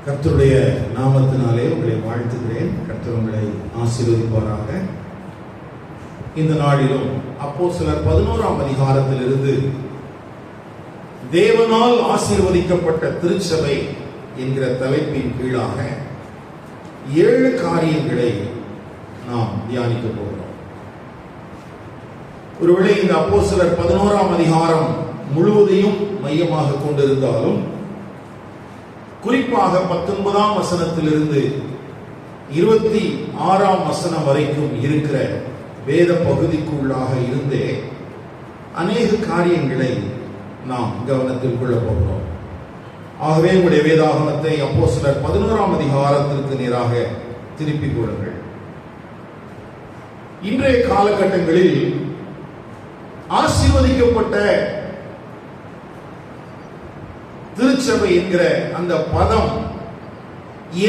கர்த்தருடைய நாமத்தினாலே உங்களை வாழ்த்துகிறேன். கர்த்தர் உங்களை ஆசீர்வதிப்பாராக. இந்த நாளிலும் அப்போஸ்தலர் 11ஆம் அதிகாரத்திலிருந்து தேவனால் ஆசீர்வதிக்கப்பட்ட திருச்சபை என்கிற தலைப்பின் கீழாக 7 காரியங்களை நாம் தியானிக்க போகிறோம். ஒருவேளை இந்த அப்போஸ்தலர் 11ஆம் அதிகாரம் முழுவதையும் மையமாக கொண்டிருந்தாலும் குறிப்பாக 19ஆம் வசனத்திலிருந்து 26ஆம் வசனம் வரைக்கும் இருக்கிற வேத பகுதிக்குள்ளாக இருந்தே அநேக காரியங்களை நாம் கவனத்தில் கொள்ள போகிறோம். ஆகவே உங்களுடைய வேதாகமத்தை அப்போஸ்தலர் 11ஆம் அதிகாரத்திற்கு நேராக திருப்பிக் கொள்ளுங்கள். இன்றைய காலகட்டங்களில் ஆசீர்வதிக்கப்பட்ட திருச்சபை என்கிற அந்த பதம்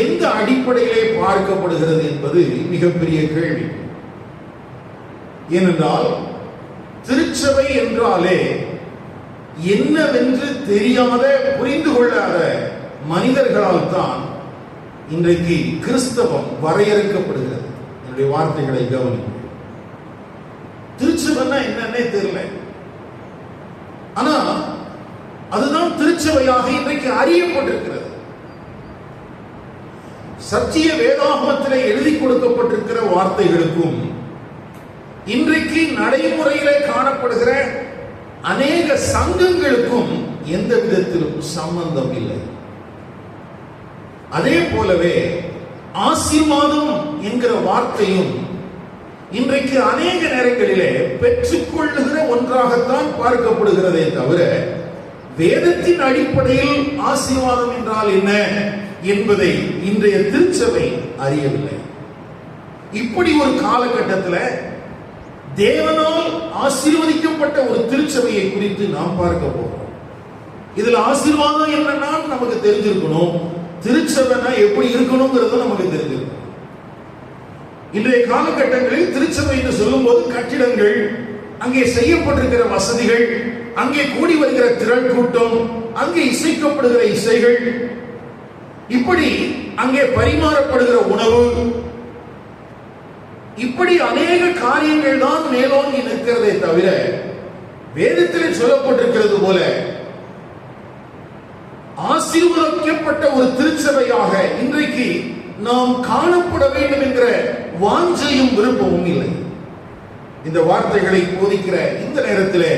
எந்த அடிப்படையிலே பார்க்கப்படுகிறது என்பது மிகப்பெரிய கேள்வி. ஏனென்றால் திருச்சபை என்றாலே என்னவென்று தெரியாத, புரிந்து கொள்ளாத மனிதர்களால் தான் இன்றைக்கு கிறிஸ்தவம் வரையறுக்கப்படுகிறது. என்னுடைய வார்த்தைகளை கவனிங்க. திருச்சபைன்னா என்னன்னே தெரியல, ஆனா அதுதான் திருச்சபையாக இன்றைக்கு அறியப்பட்டிருக்கிறது. சத்திய வேதாகமத்திலே எழுதி கொடுக்கப்பட்டிருக்கிற வார்த்தைகளுக்கும் இன்றைக்கு நடைமுறையிலே காணப்படுகிற அநேக சங்கங்களுக்கும் எந்த விதத்திலும் சம்பந்தம் இல்லை. அதே போலவே ஆசீர்வாதம் என்கிற வார்த்தையும் இன்றைக்கு அநேக நேரங்களிலே பெற்றுக்கொள்ளுகிற ஒன்றாகத்தான் பார்க்கப்படுகிறதே தவிர வேதத்தின் அடிப்படையில் ஆசீர்வாதம் என்றால் என்ன என்பதை இன்றைய திருச்சபை அறியவில்லை. இப்படி ஒரு காலகட்டத்தில் தேவனால் ஆசீர்வதிக்கப்பட்ட ஒரு திருச்சபையை குறித்து நாம் பார்க்க போகிறோம். இதுல ஆசீர்வாதம் என்னன்னா நமக்கு தெரிஞ்சிருக்கணும், திருச்சபைனா எப்படி இருக்கணுங்கிறது நமக்கு தெரிஞ்சிருக்கணும். இன்றைய காலகட்டங்களில் திருச்சபை என்று சொல்லும் போது கட்டிடங்கள், அங்கே செய்யப்பட்டிருக்கிற வசதிகள், அங்கே கூடி வருகிற திரள் கூட்டம், அங்கே இசைக்கப்படுகிற இசைகள், இப்படி அங்கே பரிமாறப்படுகிற உணவு, இப்படி அநேக காரியங்கள் தான் மேலோங்கி நிற்கிறதே தவிர வேதத்தில் சொல்லப்பட்டிருக்கிறது போல ஆசீர்வதிக்கப்பட்ட ஒரு திருச்சபையாக இன்றைக்கு நாம் காணப்பட வேண்டும் என்கிற வாஞ்சையும் விருப்பமும் இல்லை. இந்த வார்த்தைகளை போதிக்கிற இந்த நேரத்திலே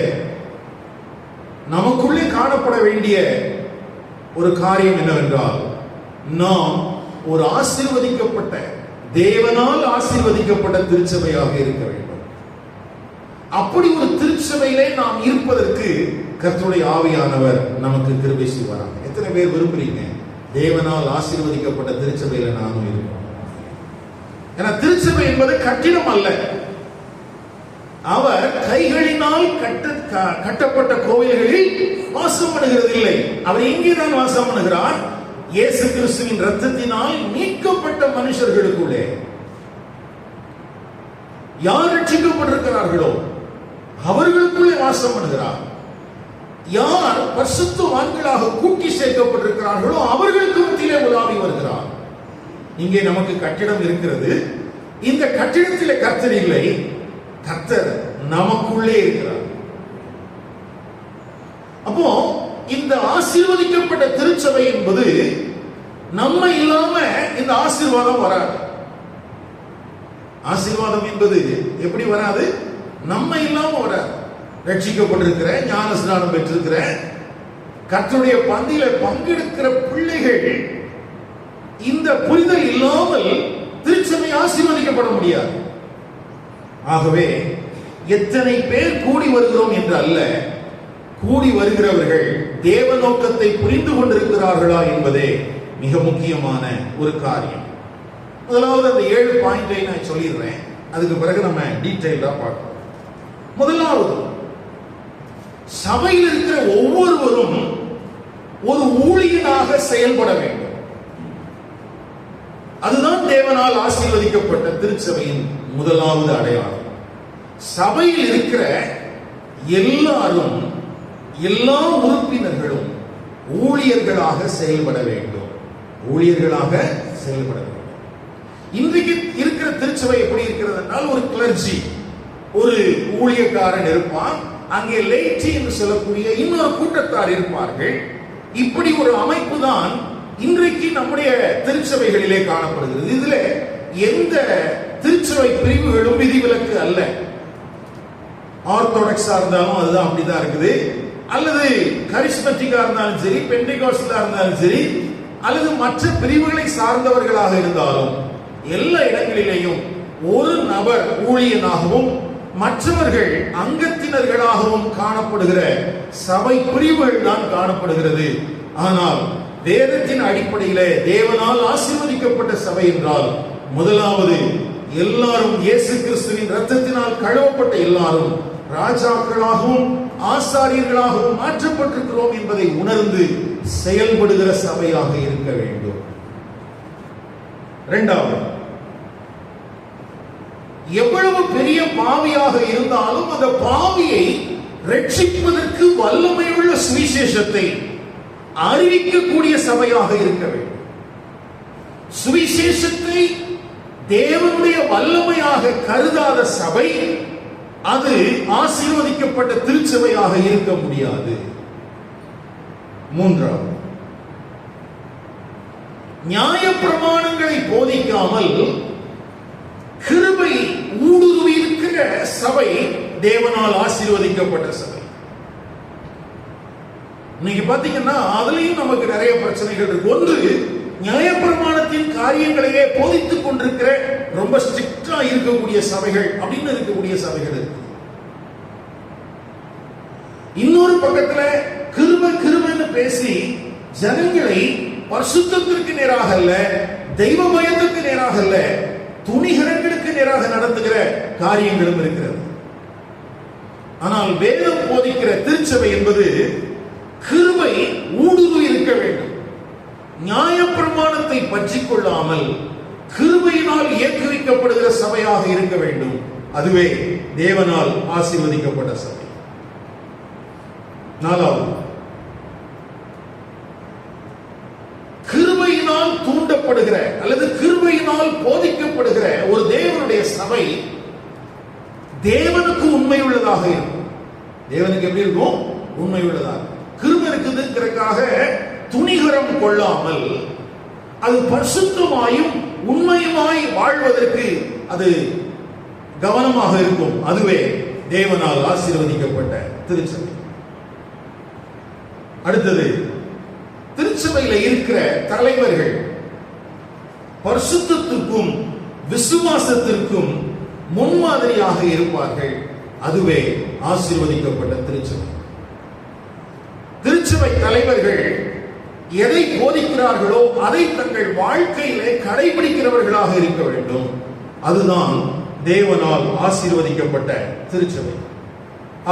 நமக்குள்ளே காணப்பட வேண்டிய ஒரு காரியம் என்னவென்றால், நாம் ஒரு ஆசீர்வதிக்கப்பட்ட, தேவனால் ஆசீர்வதிக்கப்பட்ட திருச்சபையாக இருக்க வேண்டும். அப்படி ஒரு திருச்சபையிலே நாம் இருப்பதற்கு கர்த்தருடைய ஆவியானவர் நமக்கு கிருபை செய்வாராக. எத்தனை பேர் விரும்புறீங்க தேவனால் ஆசீர்வதிக்கப்பட்ட திருச்சபையில நானும் இருக்கணும்? ஏன்னா திருச்சபை என்பது கட்டிடம் அல்ல. அவர் கைகளினால் கட்டப்பட்ட கோவில்களில் வாசம் பண்ணுகிறது இல்லை. அவர் எங்கேதான் வாசம் பண்ணுகிறார்? இயேசு கிறிஸ்துவின் இரத்தத்தினால் நீக்கப்பட்ட மனுஷர்களுக்குள்ளே. யார் ரட்சிக்கப்பட்டிருக்கிறார்களோ அவர்களுக்குள்ளே வாசம் பண்ணுகிறார். யார் பரிசுத்தவான்களாக கூட்டி சேர்க்கப்பட்டிருக்கிறார்களோ அவர்களுக்கு மத்தியிலே உலாவி வருகிறார். இங்கே நமக்கு கட்டிடம் இருக்கிறது. இந்த கட்டிடத்திலே கர்த்தர் இல்லை, கர்த்தர் நமக்குள்ளே இருக்கிறார். அப்போ இந்த ஆசீர்வதிக்கப்பட்ட திருச்சபை என்பது நம்ம இல்லாம இந்த ஆசீர்வாதம் வராது. ஆசீர்வாதம் என்பது எப்படி வராது? நம்ம இல்லாம வராது. ரட்சிக்கப்பட்டிருக்கிற, ஞான ஸ்நானம் பெற்றிருக்கிற, கர்த்தருடைய பந்தியில பங்கெடுக்கிற பிள்ளைகள் இந்த புரிதல் இல்லாமல் திருச்சபை ஆசீர்வதிக்கப்பட முடியாது. ஆகவே எத்தனை பேர் கூடி வருகிறோம் என்று அல்ல, கூடி வருகிறவர்கள் தேவ நோக்கத்தை புரிந்து கொண்டிருக்கிறார்களா என்பதே மிக முக்கியமான ஒரு காரியம். முதலாவது அந்த 7 பாயிண்டை நான் சொல்லிடுறேன், அதுக்கு பிறகு நம்ம டீடைலா பார்க்கலாம். முதலாவது, சபையில் இருக்கிற ஒவ்வொருவரும் ஒரு ஊழியனாக செயல்பட வேண்டும். அதுதான் தேவனால் ஆசீர்வதிக்கப்பட்ட திருச்சபையின் முதலாவது அடையாளம். சபையில் இருக்கிற எல்லாரும், எல்லா உறுப்பினர்களும் ஊழியர்களாக செயல்பட வேண்டும். ஊழியர்களாக செயல்பட வேண்டும். இன்றைக்கு இருக்கிற திருச்சபை எப்படி இருக்கிறது என்றால், ஒரு கிளர்ஜி, ஒரு ஊழியக்காரன் இருப்பான், அங்கே லேட்டி என்று சொல்லக்கூடிய இன்னொரு கூட்டத்தார் இருப்பார்கள். இப்படி ஒரு அமைப்பு தான் இன்றைக்கு நம்முடைய திருச்சபைகளிலே காணப்படுகிறது. இதுல எந்த திருச்சபை பிரிவுகளும் விதிவிலக்கு அல்ல. ஆர்த்தோடாக்ஸா இருந்தாலும் அதுதான் அப்படிதான் இருக்குது, அல்லது கரிஸ்மட்டிக்கா இருந்தாலும் சரி, பெண்டெகோஸ்டலா இருந்தாலும் சரி, அல்லது மற்ற பிரிவுகளை சார்ந்தவர்களாக இருந்தாலும் எல்லா இடங்களிலேயும் ஒரு நபர் ஊழியனாகவும் மற்றவர்கள் அங்கத்தினர்களாகவும் காணப்படுகிற சபை பிரிவுகள் தான் காணப்படுகிறது. ஆனால் வேதத்தின் அடிப்படையிலே தேவனால் ஆசீர்வதிக்கப்பட்ட சபை என்றால், முதலாவது எல்லாரும் இயேசு கிறிஸ்துவின் இரத்தத்தினால் கழுவப்பட்ட எல்லாரும் ராஜாக்களாகவும் ஆசாரியர்களாகவும் மாற்றப்பட்டிருக்கிறோம் என்பதை உணர்ந்து செயல்படுகிற சபையாக இருக்க வேண்டும். இரண்டாவது, எவ்வளவு பெரிய பாவியாக இருந்தாலும் அந்த பாவியை ரட்சிப்பதற்கு வல்லமையுள்ள சுவிசேஷத்தை அறிவிக்கக்கூடிய சபையாக இருக்க வேண்டும். சுவிசேஷத்தை தேவனுடைய வல்லமையாக கருதாத சபை அது ஆசீர்வதிக்கப்பட்ட திருச்சபையாக இருக்க முடியாது. மூன்றாவது, நியாயப்பிரமாணங்களை போதிக்காமல் கிருபை ஊடுருவி இருக்கிற சபை தேவனால் ஆசீர்வதிக்கப்பட்ட சபை. இன்னைக்கு பாத்தீங்கன்னா அதுலயும் நமக்கு நிறைய பிரச்சனைகள் இருக்கு. ஒன்று, நியாயப்பிரமாணத்தின் காரியங்களையே போதித்துக் கொண்டிருக்கிற ரொம்ப ஸ்ட்ரிக்டா இருக்கக்கூடிய சபைகள் அப்படின்னு இருக்கக்கூடிய சபைகள் இருக்கு. இன்னொரு பக்கத்துல கிருபைன்னு பேசி ஜனங்களை பரிசுத்தத்திற்கு நேராக அல்ல, தெய்வ பயத்துக்கு நேராக அல்ல, துணிகரங்களுக்கு நேராக நடந்துகிற காரியங்களும் இருக்கிறது. ஆனால் வேதம் போதிக்கிற திருச்சபை என்பது கிருபை ஊடுருவி இருக்க வேண்டும். நியாயப்பிரமாணத்தை பற்றிக் கொள்ளாமல் கிருபையினால் இயக்குவிக்கப்படுகிற சபையாக இருக்க வேண்டும். அதுவே தேவனால் ஆசீர்வதிக்கப்பட்ட சபை. நாலாவது, கிருபையினால் தூண்டப்படுகிற அல்லது கிருபையினால் போதிக்கப்படுகிற ஒரு தேவனுடைய சபை தேவனுக்கு உண்மை உள்ளதாக இருக்கும். தேவனுக்கு எப்படி இருக்கும்? உண்மை உள்ளதாக. கிருபை இருக்குதுங்கிறதுக்காக துணிகரம் கொள்ளாமல் அது பரிசுத்தமாயும் உண்மையுமாய் வாழ்வதற்கு அது கவனமாக இருக்கும். அதுவே தேவனால் ஆசீர்வதிக்கப்பட்ட திருச்சபை. அடுத்தது, திருச்சபையில் இருக்கிற தலைவர்கள் பரிசுத்தத்திற்கும் விசுவாசத்திற்கும் முன்மாதிரியாக இருப்பார்கள். அதுவே ஆசீர்வதிக்கப்பட்ட திருச்சபை. திருச்சபை தலைவர்கள் எதை போதிக்கிறார்களோ அதை தங்கள் வாழ்க்கையிலே கடைபிடிக்கிறவர்களாக இருக்க வேண்டும். அதுதான் தேவனால் ஆசீர்வதிக்கப்பட்ட திருச்சபை.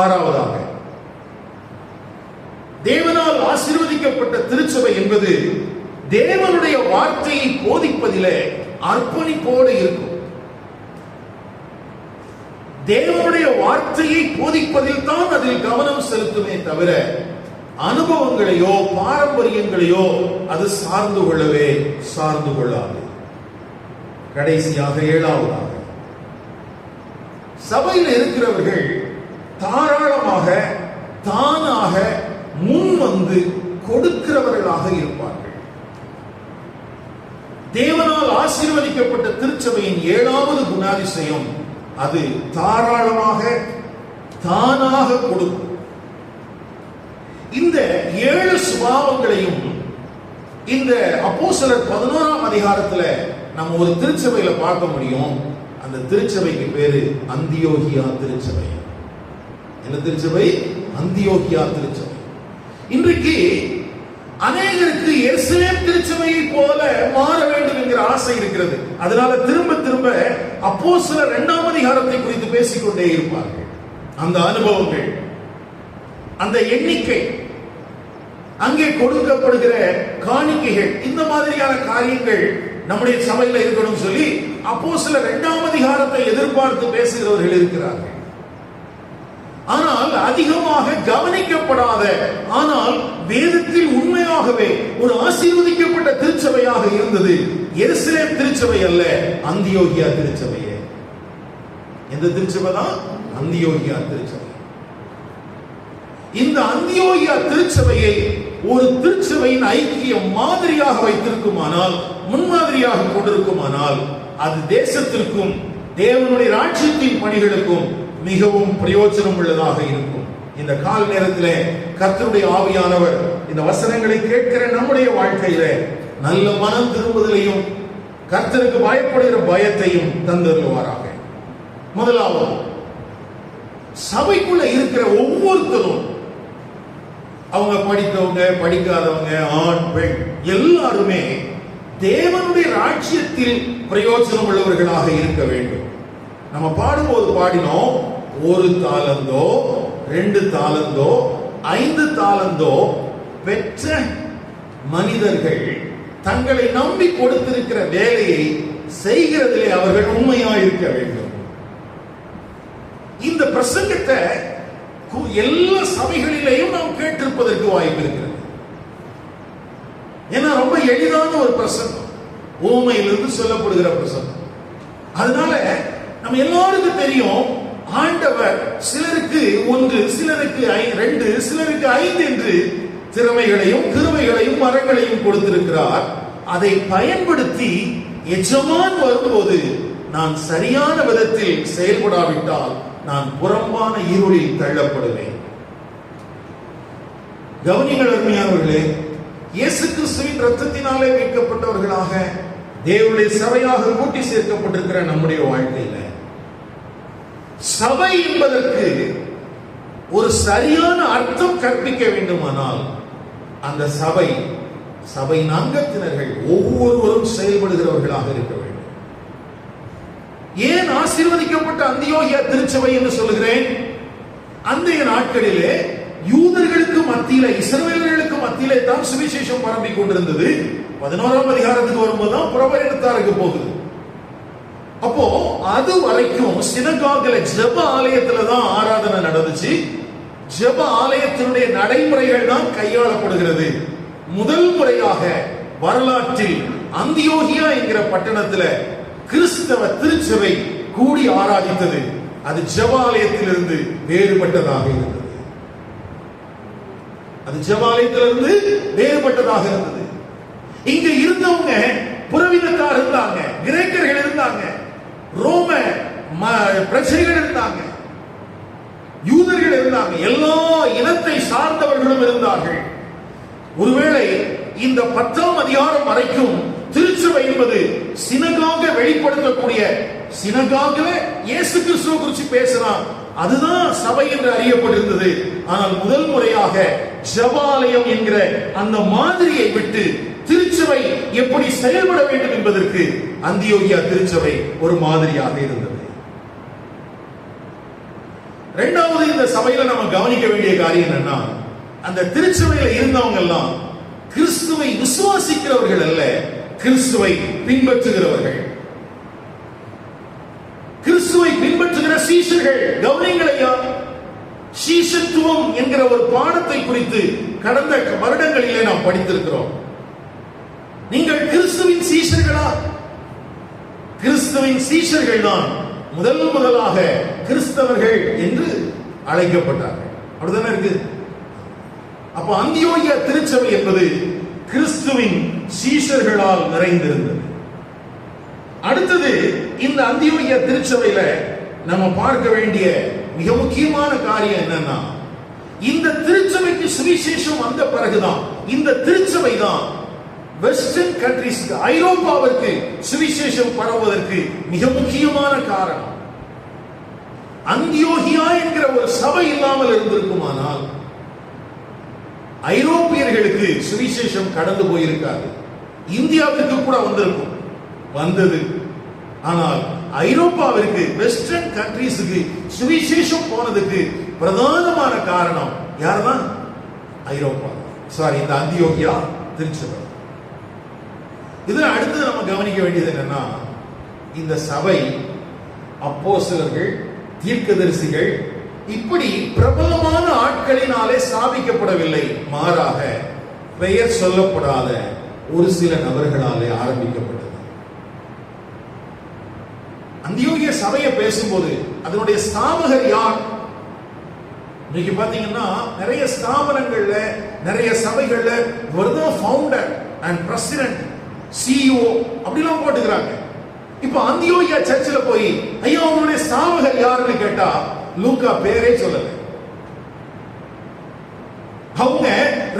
ஆறாவதாக, தேவனால் ஆசீர்வதிக்கப்பட்ட திருச்சபை என்பது தேவனுடைய வார்த்தையை போதிப்பதிலே அர்ப்பணிப்போடு இருக்கும். தேவனுடைய வார்த்தையை போதிப்பதில் தான் அதில் கவனம் செலுத்துமே தவிர அனுபவங்களையோ பாரம்பரியங்களையோ அது சார்ந்து கொள்ளாது. கடைசியாக, ஏழாவதாக, சபையில் இருக்கிறவர்கள் தாராளமாக தானாக முன் வந்து கொடுக்கிறவர்களாக இருப்பார்கள். தேவனால் ஆசீர்வதிக்கப்பட்ட திருச்சபையின் ஏழாவது குணாதிசயம் அது தாராளமாக தானாக கொடுக்கும். இந்த 7 சுபாவங்களையும் இந்த அப்போஸ்தலர் 11ஆம் அதிகாரத்துல நம்ம ஒரு திருச்சபையில பார்க்க முடியும். அந்த திருச்சபைக்கு பேரு அந்தியோகியா திருச்சபை. என்ன திருச்சபை? அந்தியோகியா திருச்சபை. இன்றைக்கு அநேகருக்கு எருசலேம் திருச்சபையை போல மாற வேண்டும் என்கிற ஆசை இருக்கிறது. அதனால திரும்ப திரும்ப அப்போஸ்தலர் 2ஆம் அதிகாரத்தை குறித்து பேசிக்கொண்டே இருப்பார்கள். அந்த அனுபவங்கள், அந்த எண்ணிக்கை, அங்கே கொடுக்கப்படுகிற காணிக்கைகள், இந்த மாதிரியான காரியங்கள் நம்முடைய சபையில இருக்கணும் சொல்லி அப்போஸ்தலர் 2ஆம் அதிகாரத்தை எதிர்பார்த்து பேசுகிறவர்கள் இருக்கிறார்கள். ஆனால் அதிகமாக கவனிக்கப்படாத, ஆனால் வேதத்தில் உண்மையாகவே ஒரு ஆசீர்வதிக்கப்பட்ட திருச்சபையாக இருந்தது எருசலேம் திருச்சபை அல்ல, அந்தியோகியா திருச்சபையே. எந்த திருச்சபை தான்? அந்தியோகியா திருச்சபை. இந்த அந்தியோகியா திருச்சபையை ஒரு திருச்சபையின் ஐக்கிய மாதிரியாக வைத்திருக்குமானால், முன்மாதிரியாக கொண்டிருக்குமானால், அது தேசத்திற்கும் தேவனுடைய ராஜ்யத்தின் பணிகளுக்கும் மிகவும் பிரயோஜனம் உள்ளதாக இருக்கும். இந்த கால நேரத்திலே கர்த்தருடைய ஆவியானவர் இந்த வசனங்களை கேட்கிற நம்முடைய வாழ்க்கையில நல்ல மனம் திரும்புதலையும் கர்த்தருக்கு பயப்படுகிற பயத்தையும் தந்தருவாராக. முதலாவது, சபைக்குள்ள இருக்கிற ஒவ்வொருத்தரும், அவங்க படித்தவங்க படிக்காதவங்க, ஆண் பெண் எல்லாருமே தேவனுடைய ராஜ்யத்தில் பிரயோஜனம் உள்ளவர்களாக இருக்க வேண்டும். நம்ம பாடும்போது பாடினோம், 1 தாலந்தோ 2 தாலந்தோ 5 தாலந்தோ பெற்ற மனிதர்கள் தங்களை நம்பி கொடுத்திருக்கிற வேலையை செய்கிறதிலே அவர்கள் உண்மையாக இருக்க வேண்டும். இந்த பிரசங்கத்தை எல்லா சபைகளிலேயும் நாம் கேட்டிருப்பதற்கு வாய்ப்பு இருக்கிறது. ஏன்னா ரொம்ப எளிதான ஒரு பிரசங்கம், ஊமையிலிருந்து சொல்லப்படுகிற பிரசங்கம். அதனால நம்ம எல்லாருக்கும் தெரியும், ஆண்டவர் சிலருக்கு 1, சிலருக்கு 2, சிலருக்கு 5 என்று திறமைகளையும் கிருபைகளையும் வரங்களையும் கொடுத்திருக்கிறார். அதை பயன்படுத்தி எஜமான் வரும்போது நான் சரியான விதத்தில் செயல்படாவிட்டால் நான் புறம்பான இருளில் தள்ளப்படுவேன். கவனிங்கள் அருமையானவர்களே, இயேசு கிறிஸ்துவின் இரத்தத்தினாலே மீட்கப்பட்டவர்களாக தேவனுடைய சபையாக கூட்டி சேர்க்கப்பட்டிருக்கிற நம்முடைய வாழ்க்கையில சபை என்பதற்கு ஒரு சரியான அர்த்தம் கற்பிக்க வேண்டுமானால் அந்த சபையின் அங்கத்தினர்கள் ஒவ்வொருவரும் செயல்படுகிறவர்களாக இருக்க வேண்டும். ஏன் ஆசீர்வதிக்கப்பட்ட அந்தியோகியா திருச்சபை என்று சொல்லுகிறேன்? அன்றைய நாட்களிலே யூதர்களுக்கு மத்தியில, இஸ்ரவேலர்களுக்கு மத்தியிலே தான் சுவிசேஷம் பரம்பிக் கொண்டிருந்தது. 11ஆம் அதிகாரத்துக்கு வரும்போது தான் புறவயனத்தாருக்கு போகுது. அப்போ அது வரைக்கும் சினகாகில ஜெப ஆலயத்துல தான் ஆராதனை நடந்துச்சு. ஜெப ஆலயத்தினுடைய நடைமுறைகள் தான் கையாளப்படுகிறது. முதல் முறையாக வரலாற்றில் அந்தியோகியா என்கிற பட்டணத்துல கிறிஸ்தவ திருச்சபை கூடி ஆராதித்தது அது ஜெபாலயத்திலிருந்து வேறுபட்டதாக இருந்தது. அது ஜெபாலயத்திலிருந்து வேறுபட்டதாக இருந்தது. இங்க இருந்தவங்க புறவினத்தார் இருந்தாங்க, கிரேக்கர்கள் இருந்தாங்க, ரோம பிரஜைகள் இருந்தாங்க, யூதர்கள் இருந்தாங்க, எல்லா இனத்தை சார்ந்தவர்களும் இருந்தார்கள். ஒருவேளை இந்த 10ஆம் அதிகாரம் வரைக்கும் திருச்சபை என்பது சினகாக வெளிப்படுத்தக்கூடிய, சினகாகல இயேசு கிறிஸ்துவை குறித்து பேசலாம், அதுதான் சபை என்று அறியப்பட்டிருந்தது. ஆனால் முதல் முறையாக ஜெபாலயம் என்கிற அந்த மாதிரியை விட்டு திருச்சபை எப்படி செயல்பட வேண்டும் என்பதற்கு அந்தியோகியா திருச்சபை ஒரு மாதிரியாக இருந்தது. இரண்டாவது, இந்த சபையில நம்ம கவனிக்க வேண்டிய காரியம் என்னன்னா, அந்த திருச்சபையில இருந்தவங்க எல்லாம் கிறிஸ்துவை விசுவாசிக்கிறவர்கள் அல்ல, கிறிஸ்துவை பின்பற்றுகிறவர்கள், கிறிஸ்துவை பின்பற்றுகிற சீஷர்கள். கவனிங்களையா, சீஷத்துவம் என்கிற ஒரு பாடத்தை குறித்து கடந்த வருடங்களிலே நாம் படித்திருக்கிறோம். நீங்கள் கிறிஸ்துவின் சீஷர்களா? கிறிஸ்துவின் சீஷர்கள் தான் முதலாக கிறிஸ்தவர்கள் என்று அழைக்கப்பட்டார்கள். அப்படிதானே இருக்கு. அப்ப அந்தியோகியா திருச்சபை என்பது கிறிஸ்துவின் சீஷர்களால் நிறைந்திருந்தது. அடுத்தது, இந்த அந்தியோகியா திருச்சபையில நம்ம பார்க்க வேண்டிய மிக முக்கியமான காரியம் என்னன்னா, இந்த திருச்சபைக்கு சுவிசேஷம் வந்த பிறகுதான், இந்த திருச்சபை தான் வெஸ்டர்ன் கண்ட்ரீஸ், ஐரோப்பாவிற்கு சுவிசேஷம் பரவுவதற்கு மிக முக்கியமான காரணம். அந்தியோகியா என்கிற ஒரு சபை இல்லாமல் இருந்திருக்குமானால் ஐரோப்பியர்களுக்கு சுவிசேஷம் கடந்து போயிருக்காது. இந்தியாவிற்கு கூட வந்திருக்கும், வந்தது. ஆனால் ஐரோப்பாவிற்கு, வெஸ்டர்ன் கண்ட்ரீஸுக்கு சுவிசேஷம் போனதுக்கு பிரதானமான காரணம் யார்தான்? ஐரோப்பா. இந்த அந்தியோகியா திருச்சபை. இதுல அடுத்து நம்ம கவனிக்க வேண்டியது என்னன்னா, இந்த சபை அப்போஸ்தலர்கள், தீர்க்கதரிசிகள், இப்படி பிரபலமான ஆட்களினாலே ஸ்தாபிக்கப்படவில்லை, மாறாக பெயர் சொல்லப்படாத ஒரு சில நபர்களாலே ஆரம்பிக்கப்பட்டது. அந்தியோகிய சபையை பேசும்போது அதனுடைய ஸ்தாபகர் யார்? இன்னைக்கு பாத்தீங்கன்னா நிறைய ஸ்தாபனங்கள்ல, நிறைய சபைகள்ல இவர்தான் ஃபவுண்டர் அண்ட் பிரசிடென்ட், சிஇஓ அப்படிலாம் போட்டுக்கிறாங்க. இப்ப அந்தியோகியா சர்ச்சில் போய் ஐயா அவங்களுடைய ஸ்தாபகர் யாருன்னு கேட்டா லூக்கா பேரே சொல்லல. அவங்க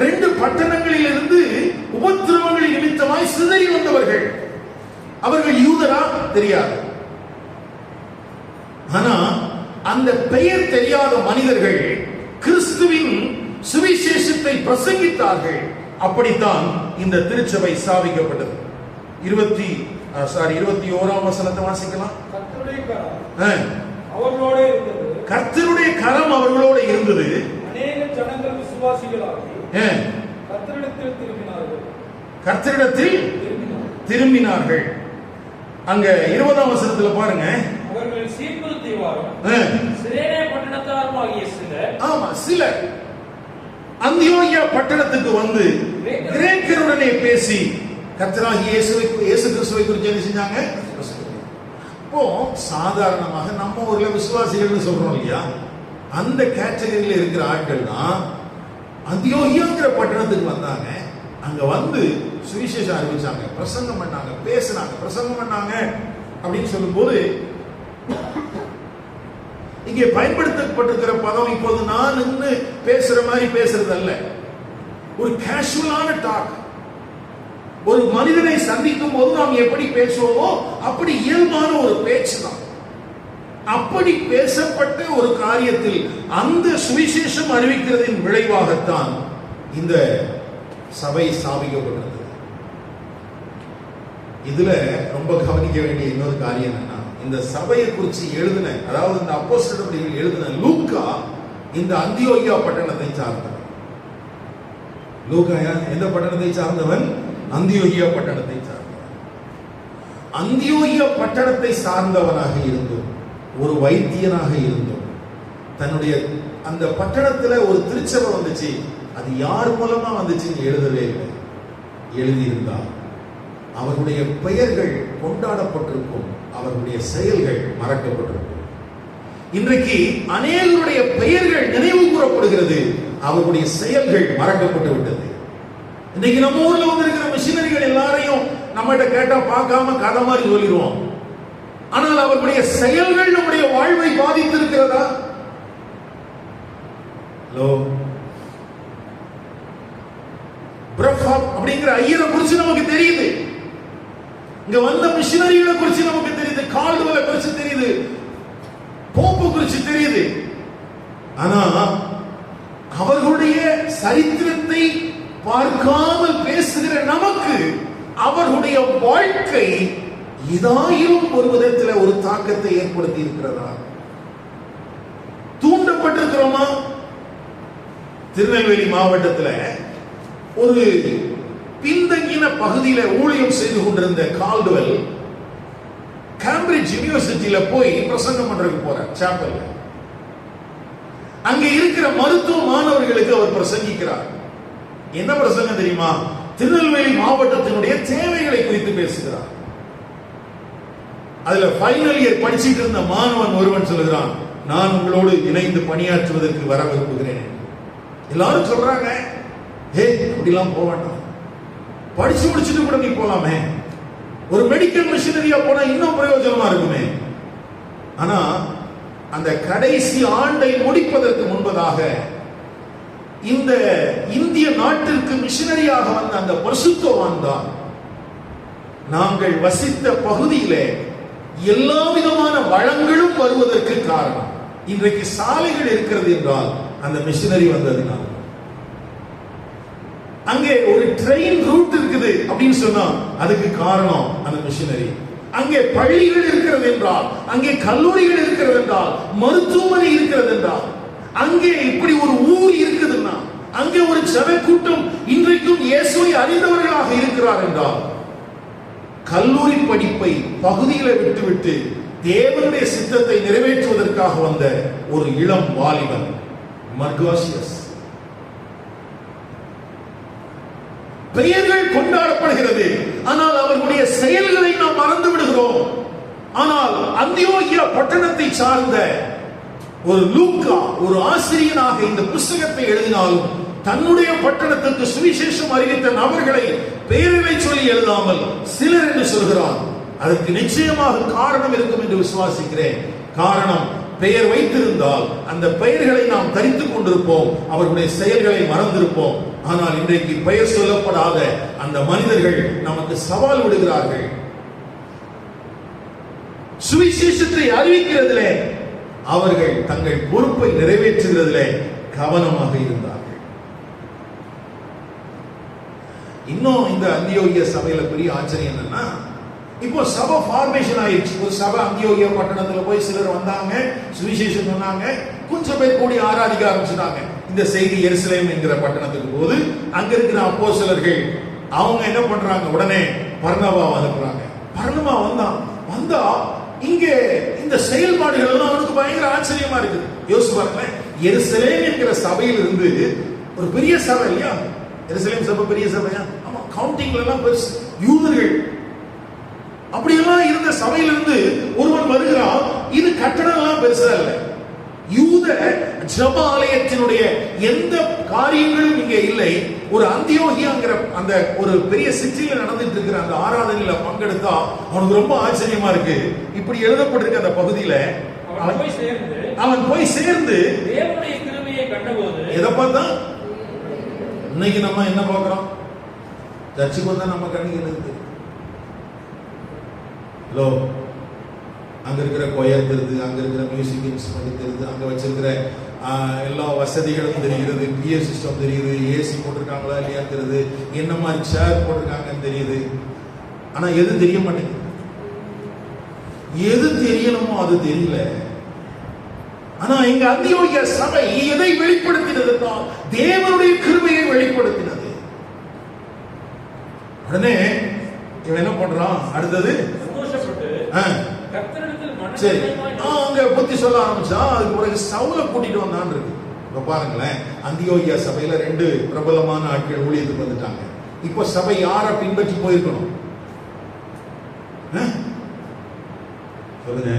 2 பட்டணங்களில் இருந்து உபத்திரவங்களின் நிமித்தமாய் சிதறி வந்தவர்கள். அவர்கள் யூதரா தெரியாது. ஆனா அந்த பெயர் தெரியாத மனிதர்கள் கிறிஸ்துவின் சுவிசேஷத்தை பிரசங்கித்தார்கள். அப்படித்தான் இந்த திருச்சபை ஸ்தாபிக்கப்பட்டது. 21ஆம் வசனத்தை வாசிக்கலாம். கர்த்தருடைய கரம் அவர்களோடு இருந்தது. அநேக ஜனங்கள் விசுவாசிகளாகி கர்த்தரிடத்தில் திரும்பினார்கள். அங்க 20ஆம் வசனத்துல பாருங்க, அவர்கள் சீப்புரு தீவாரும் சிரேனே பட்டணத்தாருமாகிய சிலர், ஆமா சிலர் அந்தியோகியா பட்டணத்துக்கு வந்து கிரேக்கருடனே பேசி கர்த்தராகிய இயேசு கிறிஸ்துவை குறித்து என்ன செஞ்சாங்க? இப்போ சாதாரணமாக நம்ம ஊர்ல விசுவாசிகள்னு சொல்றோம் இல்லையா, அந்த கேட்டகரியில இருக்கிற ஆட்கள் தான் அந்தியோகியாங்கிற பட்டணத்துக்கு வந்தாங்க. அங்க வந்து சுவிசேஷம் அறிவிச்சாங்க, பிரசங்கம் பண்ணாங்க, பேசினாங்க, பிரசங்கம் பண்ணாங்க அப்படின்னு சொல்லும்போது இங்கே பயன்படுத்தப்பட்டிருக்கிற பதம் இப்போது நான் நின்று பேசுற மாதிரி பேசுறது அல்ல. ஒரு கேஷுவலான டாக். ஒரு மனிதனை சந்திக்கும் போது நாம் எப்படி பேசுவோமோ அப்படி இயல்பான ஒரு பேச்சு தான். அப்படி பேசப்பட்ட ஒரு காரியத்தில் அந்த சுவிசேஷம் அறிவிக்கிறதின் விளைவாகத்தான் இந்த சபை ஸ்தாபிக்கப்பட்டது. இதுல ரொம்ப கவனிக்க வேண்டிய இன்னொரு காரியம் என்னன்னா, இந்த சபையை குறித்து எழுதின, அதாவது இந்த அப்போஸ்தலர்கள் எழுதின லூக்கா இந்த அந்தியோகியா பட்டணத்தை சார்ந்தவன். லூக்கா எந்த பட்டணத்தை சார்ந்தவன்? அந்தியோகியா பட்டணத்தை சார்ந்தவன். அந்தியோகியா பட்டணத்தை சார்ந்தவனாக இருந்தும், ஒரு வைத்தியனாக இருந்தும், தன்னுடைய அந்த பட்டணத்துல ஒரு திருச்சபை வந்துச்சு, அது யார் மூலமா வந்துச்சுன்னு எழுதவே இல்லை. எழுதியிருந்தால் அவர்களுடைய பெயர்கள் கொண்டாடப்பட்டிருக்கும், அவர்களுடைய செயல்கள் மறக்கப்பட்டிருக்கும். இன்றைக்கு அநேகருடைய பெயர்கள் நினைவு கூறப்படுகிறது, அவர்களுடைய செயல்கள் மறக்கப்பட்டு விட்டது. இன்னைக்கு நம்ம ஊர்ல வந்து இருக்கிற மிஷினரிகள் எல்லாரையும் நம்மகிட்ட கேட்டா பார்க்காம கதை மாதிரி சொல்லிடுவோம். ஆனால் அவர்களுடைய செயல்கள் நம்முடைய வாழ்வை பாதித்து இருக்கிறதா? அப்படிங்கிற ஐயரை குறிச்சு நமக்கு தெரியுது, இங்க வந்த மிஷினரிகளை குறிச்சு நமக்கு தெரியுது, கால்டுவெல்லை குறிச்சு தெரியுது, போப்பு குறிச்சு தெரியுது. ஆனா அவர்களுடைய சரித்திரத்தை பார்க்காமல் பேசுகிற நமக்கு அவர்களுடைய வாழ்க்கை இதாயும் ஒரு விதத்தில் ஒரு தாக்கத்தை ஏற்படுத்தி இருக்கிறதா? தூண்டப்பட்டிருக்கிறோமா? திருநெல்வேலி மாவட்டத்தில் ஒரு பின்தங்கின பகுதியில ஊழியம் செய்து கொண்டிருந்த கால்டுவெல் கேம்பிரிட்ஜ் யூனிவர்சிட்டியில போய் பிரசங்கம் பண்றதுக்கு போறார் சாப்பல்ல. அங்க இருக்கிற மருத்துவ மாணவர்களுக்கு அவர் பிரசங்கிக்கிறார். என்ன பிரசங்கம் தெரியுமா? திருநெல்வேலி மாவட்டத்தினுடைய தேவைகளை குறித்து பேசுகிறார். அதுல ஃபைனல் இயர் படிச்சுட்டு இருந்த மாணவன் ஒருவன் சொல்லுகிறான், நான் உங்களோடு இணைந்து பணியாற்றுவதற்கு வர விரும்புகிறேன். எல்லாரும் சொல்றாங்க, ஹே அப்படிலாம் போக வேண்டாம், படிச்சு முடிச்சுட்டு கூட நீ போலாமே, ஒரு மெடிக்கல் மிஷினரியா போனா இன்னும் பிரயோஜனமா இருக்குமே. ஆனா அந்த கடைசி ஆண்டை முடிப்பதற்கு முன்பதாக இந்த இந்திய நாட்டிற்கு மிஷினரியாக வந்த அந்த பரிசுத்தவான் தான், நாங்கள் வசித்த பகுதியிலே எல்லா விதமான வளங்களும் வருவதற்கு காரணம், இன்றைக்கு சாலைகள் இருக்கிறது என்றால் அந்த மிஷினரி வந்ததினால். அங்கே ஒரு ட்ரெயின் ரூட் இருக்குது அப்படின்னு சொன்னா அதுக்கு காரணம் அந்த மிஷினரி. அங்கே பள்ளிகள் இருக்கிறது என்றால், அங்கே கல்லூரிகள் இருக்கிறது என்றால், மருத்துவமனை இருக்கிறது என்றால், அங்கே இப்படி ஒரு ஊர் இருக்குதுன்னா, அங்கே ஒரு ஜனக்கூட்டம் இன்றைக்கும் இயேசுவை அறிந்தவர்களாக இருக்கிறார் என்றால், கல்லூரி படிப்பை பகுதிகளை விட்டுவிட்டு தேவனுடைய சித்தத்தை நிறைவேற்றுவதற்காக வந்த ஒரு இளம் வாலிபன் மர்காசியஸ். பெயர்கள் கொண்டாடப்படுகிறது, ஆனால் அவர்களுடைய செயல்களை நாம் மறந்து விடுகிறோம். ஆனால் அந்தியோகியா பட்டணத்தை சார்ந்த ஒரு லூக்கா, ஒரு ஆசிரியனாக இந்த புஸ்தகத்தை எழுதினாலும் தன்னுடைய பட்டணத்துக்கு சுவிசேஷம் அறிவித்த நபர்களை பெயர்களை சொல்லி எழுதாமல் சிலர் என்று சொல்கிறான். அதற்கு நிச்சயமாக காரணம் இருக்கும் என்று விசுவாசிக்கிறேன். காரணம், பெயர் வைத்திருந்தால் அந்த பெயர்களை நாம் தரித்துக் கொண்டிருப்போம், அவர்களுடைய செயல்களை மறந்திருப்போம். ஆனால் இன்றைக்கு பெயர் சொல்லப்படாத அந்த மனிதர்கள் நமக்கு சவால் விடுகிறார்கள். சுவிசேஷத்தை அறிவிக்கிறதிலே அவர்கள் தங்கள் பொறுப்பை நிறைவேற்றுகிறதிலே கவனமாக இருந்தார்கள். இன்னும் இந்த அந்தியோகியா சபையில பெரிய ஆச்சரியம் என்னன்னா, இப்போ சபை ஃபார்மேஷன் ஆயிடுச்சு. ஒரு சபை அந்தியோகியா பட்டணத்துல போய் சிலர் வந்தாங்க, சுவிசேஷம் சொன்னாங்க, கொஞ்சம் பேர் கூடி ஆராதிக்க ஆரம்பிச்சுட்டாங்க. இந்த செய்தி எருசலேம் என்கிற பட்டணத்துக்கு போது அங்க இருக்கிற அப்போஸ்தலர்கள் அவங்க என்ன பண்றாங்க, உடனே பர்னபா அனுப்புறாங்க. பர்னபா வந்தா இங்க இந்த செயல்பாடுகள் எல்லாம் அவனுக்கு பயங்கர ஆச்சரியமா இருக்குது. யோசிச்சு பாருங்களேன், எருசலேம் என்கிற சபையில் இருந்து, ஒரு பெரிய சபை இல்லையா எருசலேம் சபை, பெரிய சபையா? ஆமா, கவுண்டிங்ல எல்லாம் பெருசு, யூதர்கள் அப்படியெல்லாம் இருந்த சபையிலிருந்து ஒருவன் வருகிறான். இது கட்டடம் எல்லாம் பெருசா இல்லை, யூத ஜெப ஆலயத்தினுடைய எந்த காரியங்களும் இங்கே இல்லை. ஒரு அந்தியோகியாங்கிற அந்த ஒரு பெரிய சிட்டியில நடந்துட்டு இருக்கிற அந்த ஆராதனையில பங்கெடுத்தா அவனுக்கு ரொம்ப ஆச்சரியமா இருக்கு. இப்படி எழுதப்பட்டிருக்க அந்த பகுதியில அவன் போய் சேர்ந்து தேவனுடைய கிருபையை கண்டபோது, எதை பார்த்தா இன்னைக்கு நம்ம என்ன பார்க்கிறோம்? சர்ச்சுக்கு வந்தா நம்ம கண்ணுக்கு என்ன இருக்கு? ஹலோ, அங்க இருக்கிற கொயர் தெரியுது, அங்க இருக்கிற மியூசிக் இன்ஸ்ட்ருமெண்ட் தெரியுது, அங்க வச்சிருக்கிற எல்லா வசதிகளும் தெரிகிறது, பிஏ சிஸ்டம் தெரியுது, ஏசி போட்டிருக்காங்களா இல்லையா தெரியுது, என்ன மாதிரி சேர் போட்டிருக்காங்கன்னு தெரியுது. ஆனா எது தெரிய மாட்டேங்குது? எது தெரியணுமோ அது தெரியல. ஆனா இங்க அந்தியோகியா சபை எதை வெளிப்படுத்தினது? தேவனுடைய கிருபையை வெளிப்படுத்தினது. உடனே இவன் என்ன பண்றான்? அடுத்தது சரி, அங்க புத்தி சொல்ல ஆரம்பிச்சா. அதுக்கு பிறகு சவுலை கூட்டிட்டு வந்தான் இருக்கு. இப்ப பாருங்களேன், அந்தியோகியா சபையில 2 பிரபலமான ஆட்கள் ஊழியத்துக்கு வந்துட்டாங்க. இப்போ சபை யாரை பின்பற்றி போயிருக்கணும் சொல்லுங்க?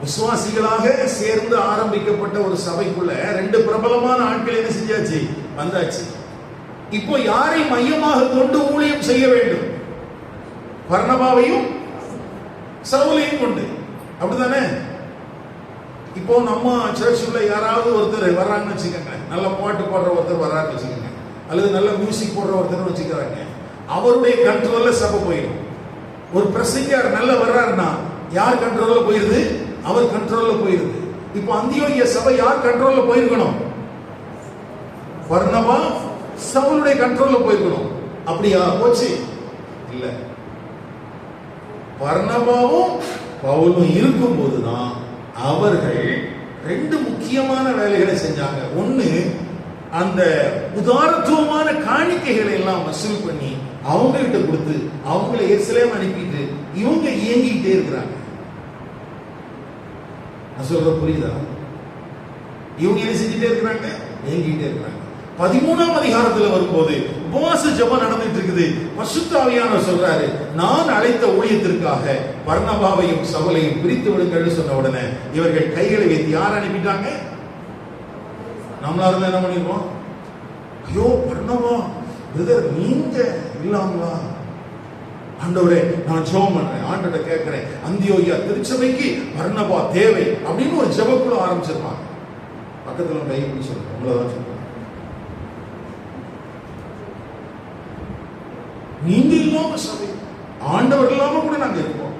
விசுவாசிகளாக சேர்ந்து ஆரம்பிக்கப்பட்ட ஒரு சபைக்குள்ள 2 பிரபலமான ஆட்கள் என்ன செஞ்சாச்சு? வந்தாச்சு. இப்போ யாரை மையமாக கொண்டு ஊழியம் செய்ய வேண்டும்? பர்னபாவையும் சவுலையும் கொண்டு, அப்படிதானே? இப்போ நம்ம சர்ச்சுல யாராவது ஒருத்தர் வர்றாங்கன்னு வச்சுக்கோங்க, நல்ல பாட்டு போடுற ஒருத்தர் வர்றாருன்னு வச்சுக்கோங்க, அல்லது நல்ல மியூசிக் போடுற ஒருத்தர் வச்சுக்கிறாங்க, அவருடைய கண்ட்ரோல்ல சபை போயிடும். ஒரு பிரசங்கர் நல்ல வர்றாருன்னா யார் கண்ட்ரோல்ல போயிருது? அவர் கண்ட்ரோல்ல போயிருது. இப்போ அந்தியோகியா சபை யார் கண்ட்ரோல்ல போயிருக்கணும்? பர்னபா சவுலுடைய கண்ட்ரோல்ல போயிருக்கணும். அப்படியா போச்சு? இல்ல, பர்னபாவும் பவுலும் இருக்கும் போதுதான் அவர்கள் 2 முக்கியமான வேலைகளை செஞ்சாங்க. ஒண்ணு, அந்த உதாரத்துவமான காணிக்கைகளை எல்லாம் வசூல் பண்ணி அவங்க கிட்ட கொடுத்து அவங்களை எருசலேம் அனுப்பிட்டு இவங்க இயங்கிட்டே இருக்கிறாங்க. நான் சொல்ற புரியுதா? இவங்க என்ன செஞ்சுட்டே இருக்கிறாங்க? இயங்கிட்டே இருக்கிறாங்க. 13ஆம் அதிகாரத்துல வரும்போது உபவாச ஜெபம் நடந்துட்டு இருக்குது. பரிசுத்த ஆவியானவர் சொல்றாரு, நான் அழைத்த ஊழியத்திற்காக பர்னபாவையும் சவுலையும் பிரித்து விடுங்கள்னு சொன்ன உடனே இவர்கள் கைகளை வைத்து யார் அனுப்பிட்டாங்க? நம்மளா இருந்தா என்ன பண்ணிருக்கோம்? ஐயோ பர்னபா பிரதர் நீங்க இல்லாமலா? ஆண்டவரே நான் ஜெபம் பண்றேன், ஆண்டவரை கேட்கிறேன், அந்தியோகியா திருச்சபைக்கு பர்னபா தேவை அப்படின்னு ஒரு ஜெபக்குழு ஆரம்பிச்சிருப்பாங்க. பக்கத்துல கை பிடிச்சு சொல்றேன், உங்களதான் சொல்றேன். நீங்க இல்லாம சபை, ஆண்டவர் இல்லாம கூட நாங்க இருப்போம்.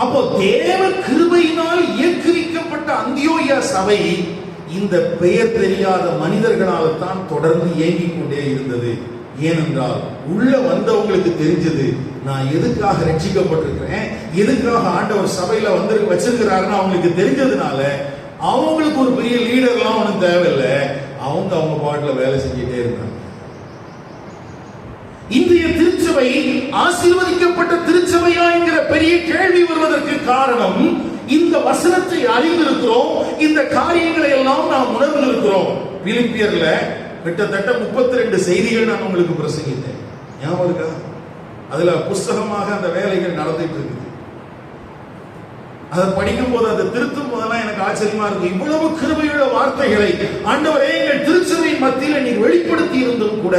அப்போ தேவ கிருபையினால் இயக்குவிக்கப்பட்ட அந்தியோகியா சபை இந்த பெயர் தெரியாத மனிதர்களால் தான் தொடர்ந்து இயங்கிக் கொண்டே இருந்தது. ஏனென்றால் உள்ள வந்தவங்களுக்கு தெரிஞ்சது, நான் எதுக்காக ரட்சிக்கப்பட்டிருக்கிறேன், எதுக்காக ஆண்டவர் சபையில வந்து வச்சிருக்கிறாருன்னு அவங்களுக்கு தெரிஞ்சதுனால அவங்களுக்கு ஒரு பெரிய லீடர்லாம் ஒன்றும் தேவையில்லை, அவங்க பாட்டுல வேலை செஞ்சுட்டே இருந்தாங்க. இந்திய திருச்சபை திருச்சபை ஆசீர்வதிக்கப்பட்ட திருச்சபையா என்கிற பெரிய கேள்வி வருவதற்கு காரணம், இந்த வசனத்தை அறிந்திருக்கிறோம், இந்த காரியங்களை எல்லாம் நாம் உணர்ந்திருக்கிறோம். பிலிப்பியர்ல கிட்டத்தட்ட 32 செய்திகள் நான் உங்களுக்கு பிரசங்கித்தேன், ஞாபகம் இருக்கா? அதுல புஸ்தகமாக அந்த வேலைகள் நடந்துட்டு இருக்குது. அதை படிக்கும் போது, அதை திருத்தும் போதெல்லாம் எனக்கு ஆச்சரியமா இருக்கு. இவ்வளவு கிருபையுள்ள வார்த்தைகளை ஆண்டவரே எங்கள் திருச்சபையின் மத்தியில் நீர் வெளிப்படுத்தி இருந்தும் கூட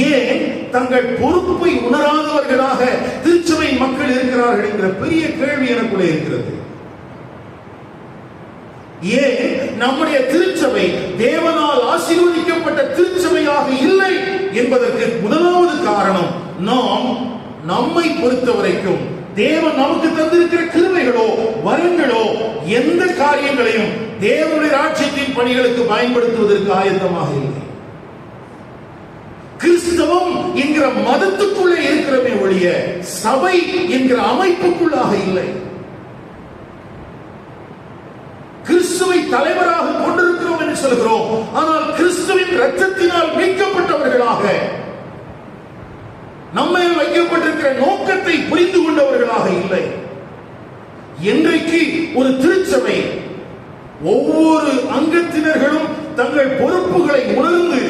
ஏன் தங்கள் பொறுப்பை உணராதவர்களாக திருச்சபை மக்கள் இருக்கிறார்கள் என்கிற பெரிய கேள்வி எனக்குள்ளே இருக்கிறது. ஏன் நம்முடைய திருச்சபை தேவனால் ஆசீர்வதிக்கப்பட்ட திருச்சபையாக இல்லை என்பதற்கு முதலாவது காரணம், நாம் நம்மை பொறுத்த வரைக்கும் தேவன் நமக்கு தந்திருக்கிற கிருபைகளோ வரங்களோ எந்த காரியங்களையும் தேவனுடைய ராஜ்யத்தின் பணிகளுக்கு பயன்படுத்துவதற்கு ஆயத்தமாக இல்லை. கிறிஸ்தவம் என்கிற மதத்துக்குள்ளே இருக்கிறமே ஒழிய சபை என்கிற அமைப்புக்குள்ளாக இல்லை. கிறிஸ்துவை தலைவராக கொண்டிருக்கிறோம் என்று சொல்கிறோம், ஆனால் கிறிஸ்துவின் இரத்தத்தினால் மீட்கப்பட்டவர்களாக, நம்மையில் வைக்கப்பட்டிருக்கிற நோக்கத்தை புரிந்து கொண்டவர்களாக இல்லை. என்றைக்கு ஒரு திருச்சபை ஒவ்வொரு அங்கத்தினர்களும் தங்கள் பொறுப்புகளை உணர்ந்து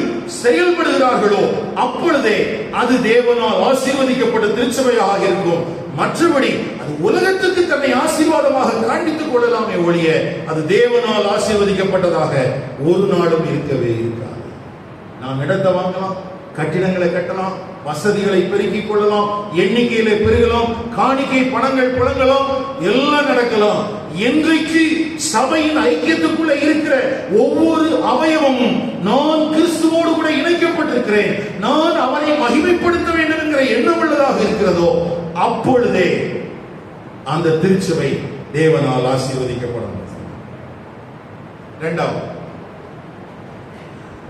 செயல்படுகிறார்களோ அப்பொழுதே அது தேவனால் ஆசீர்வதிக்கப்பட்ட திருச்சபையாக இருக்கும். மற்றபடி அது உலகத்துக்கு தன்னை ஆசீர்வாதமாக காண்பித்துக் கொள்ளலாமே ஒழிய அது தேவனால் ஆசீர்வதிக்கப்பட்டதாக ஒரு நாளும் இருக்கவே இருக்காது. நாம் இடத்தை வாங்கலாம், கட்டிடங்களை கட்டலாம், வசதிகளை பெருக்கிக் கொள்ளலாம், எண்ணிக்கையில பெருகலாம், காணிக்கை பணங்கள் புழங்கலாம், எல்லாம் நடக்கலாம். என்றைக்கு சபையின் ஐக்கியத்துக்குள்ள இருக்கிற ஒவ்வொரு அவயவமும் நான் கிறிஸ்துவோடு கூட இணைக்கப்பட்டிருக்கிறேன், நான் அவரை மகிமைப்படுத்த வேண்டும் என்கிற எண்ணம் உள்ளதாக இருக்கிறதோ அப்பொழுதே அந்த திருச்சபை தேவனால் ஆசீர்வதிக்கப்படும்.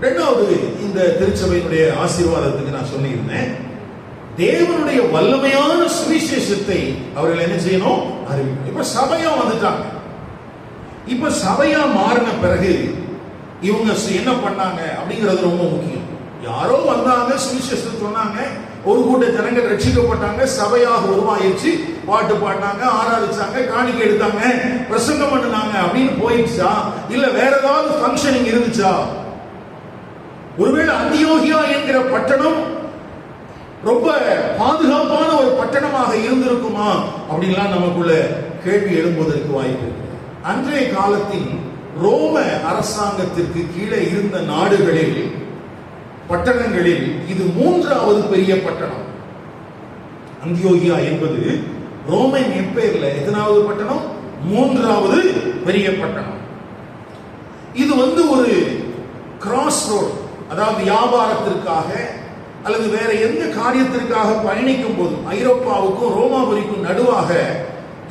இரண்டாவது இந்த திருச்சபையினுடைய ஆசீர்வாதத்துக்கு நான் சொல்லியிருந்தேன், தேவனுடைய வல்லமையான சுவிசேஷத்தை அவர்கள் என்ன செய்யணும்? அறிவிக்கணும். இப்ப சபையா வந்துட்டாங்க. இப்ப சபையா மாறின பிறகு இவங்க என்ன பண்ணாங்க அப்படிங்கிறது ரொம்ப முக்கியம். யாரோ வந்தாங்க, சுவிசேஷத்தை சொன்னாங்க, ஒரு கூட்ட ஜனங்கள் ரட்சிக்கப்பட்டாங்க, சபையாக உருவாயிருச்சு, பாட்டு பாடினாங்க, ஆராதிச்சாங்க, காணிக்கை எடுத்தாங்க, பிரசங்கம் பண்ணினாங்க அப்படின்னு போயிடுச்சா? இல்ல வேற ஏதாவது ஃபங்க்ஷனிங் இருந்துச்சா? ஒருவேளை அந்தியோகியா என்கிற பட்டணம் ரொம்ப பாதுகாப்பான ஒரு பட்டணமாக இருந்திருக்குமா அப்படின்லாம் நமக்குள்ள கேள்வி எழும்புவதற்கு வாய்ப்பு இருக்கு. அன்றைய காலத்தின் ரோம அரசாங்கத்திற்கு கீழே இருந்த நாடுகளில், பட்டணங்களில் இது 3வது பெரிய பட்டணம். அந்தியோகியா என்பது ரோமன் எம்பையர்ல எத்தனாவது பட்டணம்? 3வது பெரிய பட்டணம். இது ஒரு கிராஸ் ரோடு, அதாவது வியாபாரத்திற்காக அல்லது வேற எந்த காரியத்திற்காக பயணிக்கும் போது ஐரோப்பாவுக்கும் ரோமாபுரிக்கும் நடுவாக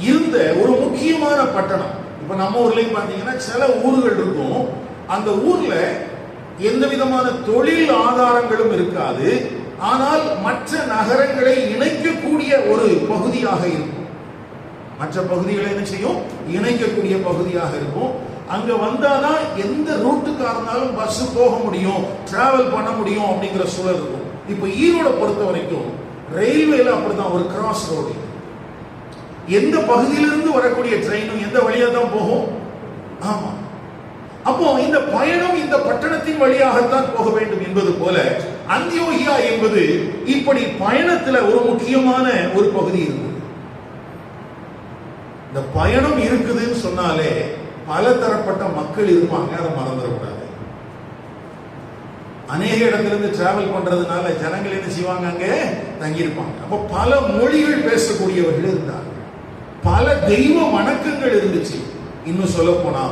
இருந்த ஒரு முக்கியமான பட்டணம். இப்ப நம்ம ஊர்லயும் பாத்தீங்கன்னா சில ஊர்கள் இருக்கும், அந்த ஊர்ல எந்த விதமான தொழில் ஆதாரங்களும் இருக்காது, ஆனால் மற்ற நகரங்களை இணைக்கக்கூடிய ஒரு பகுதியாக இருக்கும். மற்ற பகுதிகளை என்ன செய்யும்? இணைக்கக்கூடிய பகுதியாக இருக்கும். அங்க வந்தாதான் எந்த ரூட்டுக்கா இருந்தாலும் பஸ் போக முடியும், டிராவல் பண்ண முடியும் அப்படிங்கிற சூழல் இருக்கும். இப்ப ஈரோட பொறுத்த வரைக்கும் ரயில்வேல அப்படிதான், ஒரு கிராஸ் ரோடு. எந்த பகுதியிலிருந்து வரக்கூடிய ட்ரெயினும் எந்த வழியா தான் போகும்? ஆமா. அப்போ இந்த பயணம் இந்த பட்டணத்தின் வழியாகத்தான் போக வேண்டும் என்பது போல அந்தியோகியா என்பது இப்படி பயணத்துல ஒரு முக்கியமான ஒரு பகுதி இருக்கு. இந்த பயணம் இருக்குதுன்னு சொன்னாலே பல தரப்பட்ட மக்கள் இருப்பாங்க, அதை மறந்துடக்கூடாது. அநேக இடத்துல இருந்து டிராவல் பண்றதுனால ஜனங்கள் என்ன செய்வாங்க? அங்க தங்கியிருப்பாங்க. அப்ப பல மொழிகள் பேசக்கூடியவர்கள் இருந்தாங்க, பல தெய்வ வணக்கங்கள் இருந்துச்சு. இன்னும் சொல்ல போனா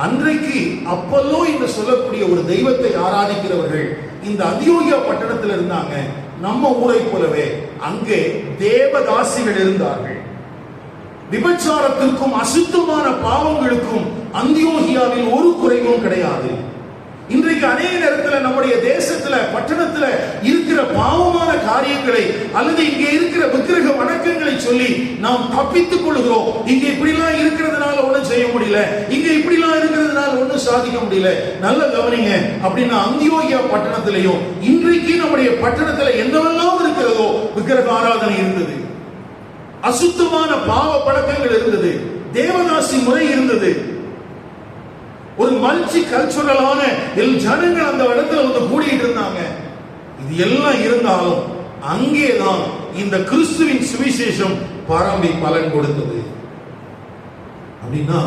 அன்றைக்கு அப்பல்லோ என்று சொல்லக்கூடிய ஒரு தெய்வத்தை ஆராதிக்கிறவர்கள் இந்த அந்தியோகியா பட்டணத்தில் இருந்தாங்க. நம்ம ஊரை போலவே அங்கே தேவதாசிகள் இருந்தார்கள். விபச்சாரத்திற்கும் அசுத்தமான பாவங்களுக்கும் அந்தியோகியாவில் ஒரு குறைவும் கிடையாது. இன்றைக்கு அநேக நேரத்தில் நம்முடைய தேசத்துல பட்டணத்துல இருக்கிற பாவமான காரியங்களை அல்லது இங்கே இருக்கிற விக்கிரக வணக்கங்களை சொல்லி நாம் தப்பித்துக் கொள்கிறோம். இங்க இப்படிலாம் இருக்கிறதுனால ஒண்ணும் செய்ய முடியல, இங்க இப்படிலாம் இருக்கிறதுனால ஒண்ணும் சாதிக்க முடியல. நல்ல கவனிங்க. அப்படின்னா அந்தியோகியா பட்டணத்திலையும் இன்றைக்கு நம்முடைய பட்டணத்துல என்னவெல்லாம் இருக்கிறதோ விக்கிரக ஆராதனை இருந்தது, அசுத்தமான பாவ பழக்கங்கள் இருந்தது, தேவதாசி முறை இருந்தது. ஒரு மல்டி கல்ச்சுரலான ஜனங்கள் அந்த இடத்துல வந்து கூடிட்டு இருந்தாங்க. இது எல்லாம் இருந்தாலும் அங்கேதான் இந்த கிறிஸ்துவின் சுவிசேஷம் பரம்பி பலன் கொடுத்தது. அப்படின்னா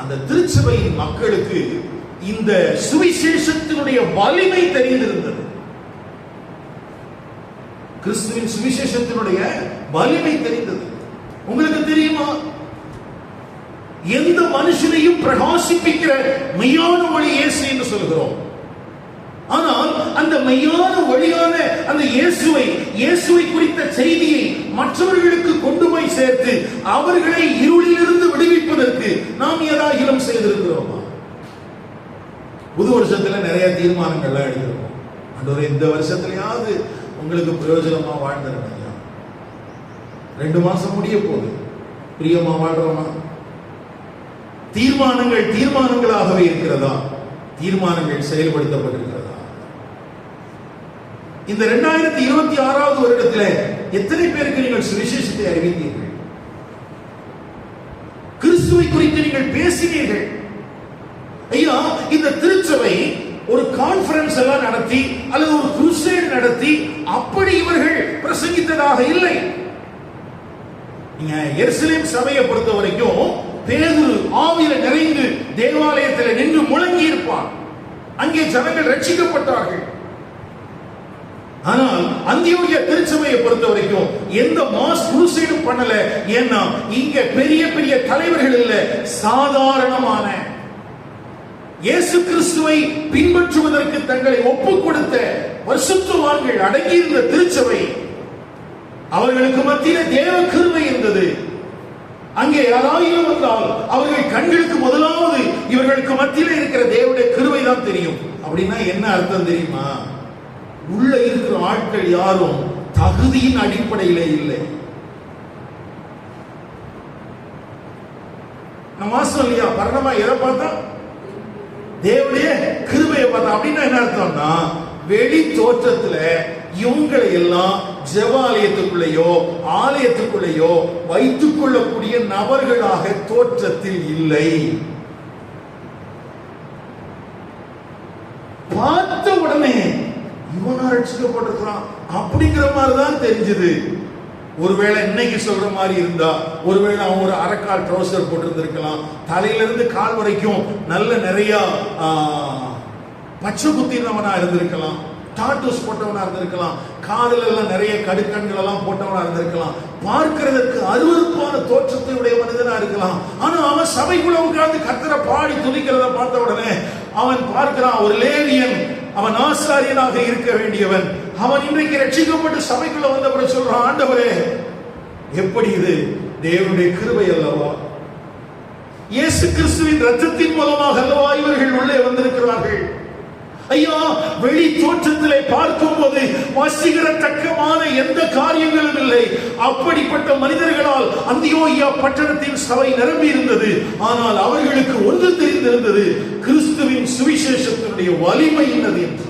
அந்த திருச்சபையின் மக்களுக்கு இந்த சுவிசேஷத்தினுடைய வலிமை தெரிந்திருந்தது. கிறிஸ்துவின் சுவிசேஷத்தினுடைய வலிமை தெரிந்தது. உங்களுக்கு தெரியுமா, எந்த மனுஷனையும் பிரகாசிப்பிக்கிற மெய்யான ஒளி இயேசு என்று சொல்கிறோம். ஆனால் அந்த மெய்யான ஒளியான அந்த இயேசுவை குறித்த செய்தியை மற்றவர்களுக்கு கொண்டு போய் சேர்த்து அவர்களை இருளிலிருந்து விடுவிப்பதற்கு நாம் ஏதாகிலும் செய்திருக்கிறோமா? புது வருஷத்துல நிறைய தீர்மானங்கள்லாம் எடுத்திருக்கோம். ஆண்டவரே, இந்த வருஷத்துலயாவது உங்களுக்கு பிரயோஜனமா வாழ்ந்துருக்கீங்க. 2 மாசம் முடிய போகுது, பிரியமா வாழ்றோமா? தீர்மானங்களாகவே இருக்கிறதா? தீர்மானங்கள் செயல்படுத்தப்பட்டிருக்கிறதா? இந்த 2026வது வருடத்தில் எத்தனை பேருக்கு நீங்கள் சுவிசேஷத்தை அறிவித்தீர்கள்? கிறிஸ்துவை குறித்து நீங்கள் பேசினீர்கள்? ஐயா, இந்த திருச்சபை ஒரு கான்ஃபரன்ஸ் எல்லாம் நடத்தி அல்லது ஒரு குருசேட் நடத்தி அப்படி இவர்கள் பிரசங்கித்ததாக இல்லை. நீங்க எருசலேம் சபையை பொறுத்த வரைக்கும் பேதுரு ஆவியில நிறைந்து தேவாலயத்தில் நின்று முழங்கி இருப்பான். அங்கே ஜனங்கள் ரட்சிக்கப்பட்டார்கள். ஆனால் அந்தியோகியா திருச்சபையை பொறுத்த வரைக்கும் எந்த மாஸ் குருசேடும் பண்ணல. ஏன்னா இங்க பெரிய பெரிய தலைவர்கள் இல்ல, சாதாரணமான இயேசு கிறிஸ்துவை பின்பற்றுவதற்கு தங்களை ஒப்புக் கொடுத்த பரிசுத்தவான்கள் அடங்கியிருந்த திருச்சபை. அவர்களுக்கு மத்தியில தேவ கிருபை இருந்தது. அங்கே யாராயிலும் வந்தால் அவர்கள் கண்களுக்கு முதலாவது இவர்களுக்கு மத்தியில இருக்கிற தேவனுடைய கிருபை தான் தெரியும். அப்படின்னா என்ன அர்த்தம் தெரியுமா? உள்ள இருக்கிற ஆட்கள் யாரும் தகுதியின் அடிப்படையிலே இல்லை. மாசம் இல்லையா, பரணமா எதை பார்த்தா? தேவனுடைய கிருபையை பார்த்தா. அப்படின்னா என்ன அர்த்தம்னா, வெளி தோற்றத்துல இவங்களை எல்லாம் ஜெபாலயத்துக்குள்ளேயோ ஆலயத்துக்குள்ளேயோ வைத்துக் கொள்ளக்கூடிய நபர்களாக தோற்றத்தில் இல்லை. பார்த்த உடனே இவனா ரட்சிக்கப்பட்டிருக்கிறான் அப்படிங்கிற மாதிரிதான் தெரிஞ்சது. ஒருவேளை இன்னைக்கு சொல்ற மாதிரி இருந்தா, ஒருவேளை அவன் ஒரு அரைக்கால் ட்ரௌசர் போட்டிருந்திருக்கலாம், தலையிலிருந்து கால் வரைக்கும் நல்ல நிறைய பச்சை குத்தினவனா இருந்திருக்கலாம், டாட்டூஸ் போட்டவனா இருந்திருக்கலாம், காதல் எல்லாம் நிறைய கடுக்கண்கள் எல்லாம் போட்டவனா இருந்திருக்கலாம், பார்க்கிறதுக்கு அருவருப்பான தோற்றத்தை உடைய மனிதனா இருக்கலாம். ஆனா அவன் சபைக்குள்ள உட்கார்ந்து கர்த்தரை பாடி துதிக்கிறத பார்த்த உடனே அவன் பார்க்கிறான், ஒரு லேவியன், அவன் ஆசாரியனாக இருக்க வேண்டியவன். அவன் இன்றைக்கு ரட்சிக்கப்பட்டு சபைக்குள்ள வந்தபடி சொல்றான், ஆண்டவரே எப்படி இது தேவனுடைய கிருபை அல்லவா, இயேசு கிறிஸ்துவின் ரத்தத்தின் மூலமாக அல்லவா இவர்கள் உள்ளே வந்திருக்கிறார்கள். ஐயா, வெளி தோற்றத்திலே பார்க்கும் போது வசீகரத்தக்கமான எந்த காரியங்களும் இல்லை. அப்படிப்பட்ட மனிதர்களால் அந்தியோகியா பட்டணத்தின் சபை நிரம்பி இருந்தது. ஆனால் அவர்களுக்கு ஒன்று தெரிந்திருந்தது, கிறிஸ்துவின் சுவிசேஷத்தினுடைய வலிமை என்னது என்று.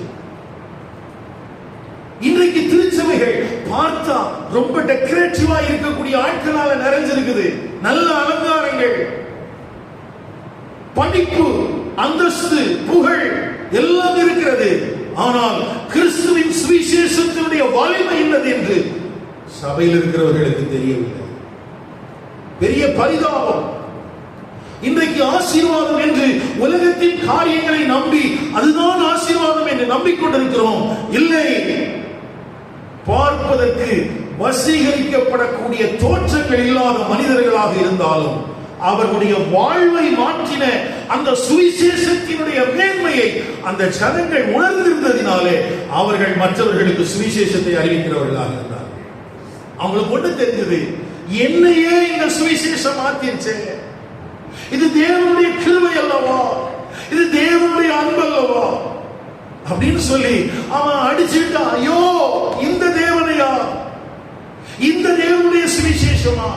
இன்றைக்கு திருச்சபைகள் பார்த்தா ரொம்ப டெக்கரேட்டிவா இருக்கக்கூடிய ஆட்களால நிறைஞ்சிருக்குது. நல்ல அலங்காரங்கள், படிப்பு, அந்தஸ்து, புகழ் எல்லாம் இருக்கிறது. ஆனால் கிறிஸ்துவின் சுவிசேஷத்தினுடைய வலிமை என்னது என்று சபையில் இருக்கிறவர்களுக்கு தெரியவில்லை. பெரிய பரிதாபம். இன்றைக்கு ஆசீர்வாதம் என்று உலகத்தின் காரியங்களை நம்பி அதுதான் ஆசீர்வாதம் என்று நம்பிக்கொண்டிருக்கிறோம். இல்லை, பார்ப்பதற்கு வசீகரிக்கப்படக்கூடிய தோற்றங்கள் இல்லாத மனிதர்களாக இருந்தாலும் அவர்களுடைய வாழ்வை மாற்றின அந்த சுவிசேஷத்தினுடைய மேன்மையை அந்த ஜனங்கள் உணர்ந்திருந்ததினாலே அவர்கள் மற்றவர்களுக்கு சுவிசேஷத்தை அறிவிக்கிறவர்களாக இருந்தார்கள். அவங்களுக்கு ஒன்று தெரிஞ்சது, என்னையே இந்த சுவிசேஷம் மாத்திருச்சே, இது தேவனுடைய கிருபை அல்லவா, இது தேவனுடைய அன்பு அல்லவா அப்படின்னு சொல்லி அவன் அடிச்சுட்டான். ஐயோ, இந்த தேவனையா, இந்த தேவனுடைய சுவிசேஷமா.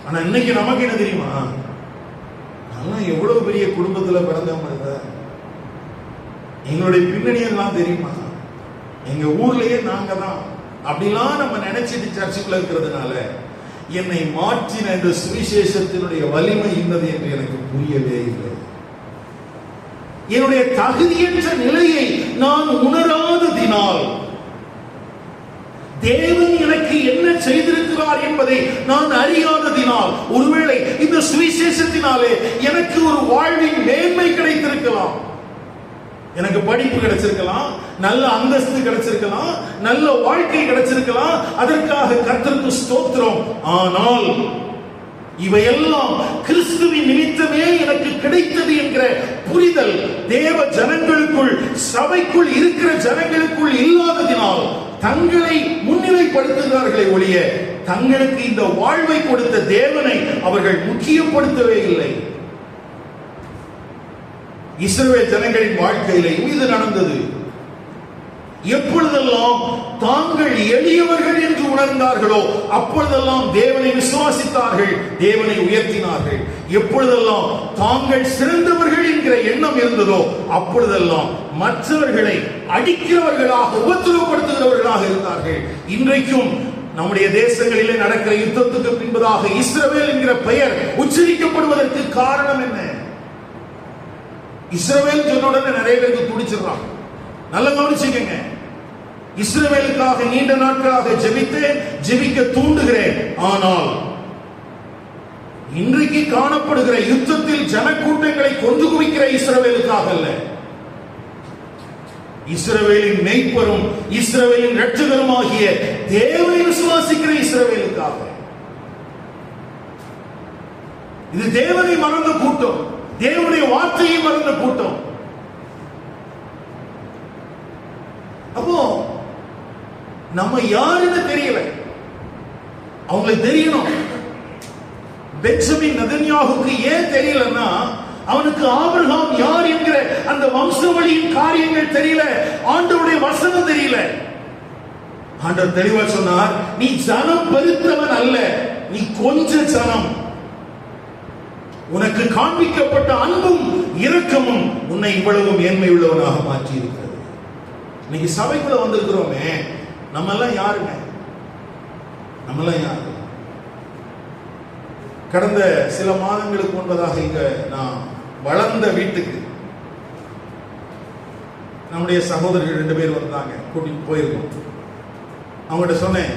ஆனா இன்னைக்கு நமக்கு என்ன தெரியுமா, நல்லா எவ்வளவு பெரிய குடும்பத்துல பிறந்தவங்க, எங்களுடைய பின்னணி எல்லாம் தெரியுமா, எங்க ஊர்லயே நாங்க தான் அப்படிலாம் நம்ம நினைச்சிட்டு சர்ச்சுக்குள்ள இருக்கிறதுனால என்னை மாற்றின இந்த சுவிசேஷத்தினுடைய வலிமை இன்னது என்று எனக்கு புரியவே இல்லை. என்னுடைய தகுதியற்ற நிலையை நான் உணராததினால், தேவன் எனக்கு என்ன செய்திருக்கிறார் என்பதை நான் அறியாததினால், ஒருவேளை இந்த சுவிசேஷத்தினாலே எனக்கு ஒரு வாழ்வின் மேன்மை கிடைத்திருக்கலாம், எனக்கு படிப்பு கிடைச்சிருக்கலாம், நல்ல அந்தஸ்து கிடைச்சிருக்கலாம், நல்ல வாழ்க்கை கிடைச்சிருக்கலாம், அதற்காக கர்த்தருக்கு ஸ்தோத்திரம். ஆனால் இவையெல்லாம் கிறிஸ்துவின் நிமித்தமே எனக்கு கிடைத்தது என்கிற புரிதல் தேவ ஜனங்களுக்குள், சபைக்குள் இருக்கிற ஜனங்களுக்குள் இல்லாததினால் தங்களை முன்னிலைப்படுத்துகிறார்களே ஒழிய தங்களுக்கு இந்த வாழ்வை கொடுத்த தேவனை அவர்கள் முக்கியப்படுத்தவே இல்லை. இஸ்ரவேல் ஜனங்களின் வாழ்க்கையிலே இது நடந்தது. எப்பொழுதெல்லாம் தாங்கள் எளியவர்கள் என்று உணர்ந்தார்களோ அப்பொழுதெல்லாம் தேவனை விசுவாசித்தார்கள், தேவனை உயர்த்தினார்கள். எப்பொழுதெல்லாம் தாங்கள் சிறந்தவர்கள் என்கிற எண்ணம் இருந்ததோ அப்பொழுதெல்லாம் மற்றவர்களை அடிக்கிறவர்களாக, உபத்திரவப்படுத்துகிறவர்களாக இருந்தார்கள். இன்றைக்கும் நம்முடைய தேசங்களிலே நடக்கிற யுத்தத்துக்கு பின்பதாக இஸ்ரவேல் என்கிற பெயர் உச்சரிக்கப்படுவதற்கு காரணம் என்ன? இஸ்ரவேல் சொன்ன உடனே நிறைய பேருக்கு துடிச்சிடறாங்க. நல்ல கவனிச்சுக்கங்க. இஸ்ரவேலுக்காக நீண்ட நாட்களாக ஜெபித்தேன், ஜெபிக்க தூண்டுகிறேன். ஆனால் இன்றைக்கு காணப்படுகிற யுத்தத்தில் ஜனக்கூட்டங்களை கொன்று குவிக்கிற இஸ்ரவேலுக்காக அல்ல, இஸ்ரவேலின் மேய்ப்பரும் இஸ்ரவேலின் இரட்சகருமாகிய தேவனை விசுவாசிக்கிற இஸ்ரவேலுக்காக. இது தேவனை மறந்த கூட்டம், தேவனுடைய வார்த்தையை மறந்த கூட்டம். அப்போ நம்ம யாருன்னு தெரியல, அவங்களுக்கு தெரியணும். பென்ஜமின் நெதன்யாகுக்கு ஏன் தெரியலன்னா, அவனுக்கு ஆபிரகாம் யார் என்கிற அந்த வம்சவழியின் காரியங்கள் தெரியல, ஆண்டவருடைய வசனம் தெரியல. ஆண்டவர் தெளிவா சொன்னார், நீ ஜனம் பெருத்தவன் அல்ல, நீ கொஞ்ச ஜனம். உனக்கு காண்பிக்கப்பட்ட அன்பும் இரக்கமும் உன்னை இவ்வளவு மேன்மை உள்ளவனாக மாற்றி இருக்கிறது. இன்னைக்கு சபைக்குள்ள வந்திருக்கிறோமே, நம்ம எல்லாம் யாருங்க? நம்ம எல்லாம் யாரு? கடந்த சில மாதங்களுக்கு முன்பதாக இங்க நான் வளர்ந்த வீட்டுக்கு நம்முடைய சகோதரர்கள் 2 பேர் வந்தாங்க, கூட்டிட்டு போயிருக்கோம். அவங்ககிட்ட சொன்னேன்,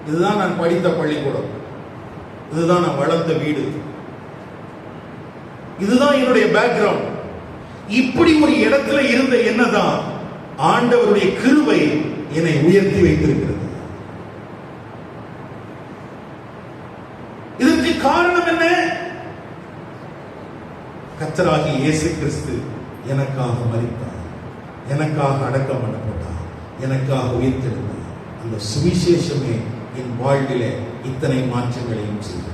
இதுதான் நான் படித்த பள்ளிக்கூடம், இதுதான் நான் வளர்ந்த வீடு, இதுதான் என்னுடைய பேக்ரவுண்ட். இப்படி ஒரு இடத்துல இருந்த என்னதான் ஆண்டவருடைய கிருபை என்னை உயர்த்தி வைத்திருக்கிறது. இதற்கு காரணம் என்ன? கர்த்தராகிய இயேசு கிறிஸ்து எனக்காக மரித்தார், எனக்காக அடக்கம் பண்ணப்பட்டார், எனக்காக உயிர்த்தெழுந்தார். அந்த சுவிசேஷமே என் வாழ்விலே இத்தனை மாற்றங்களையும் செய்தது.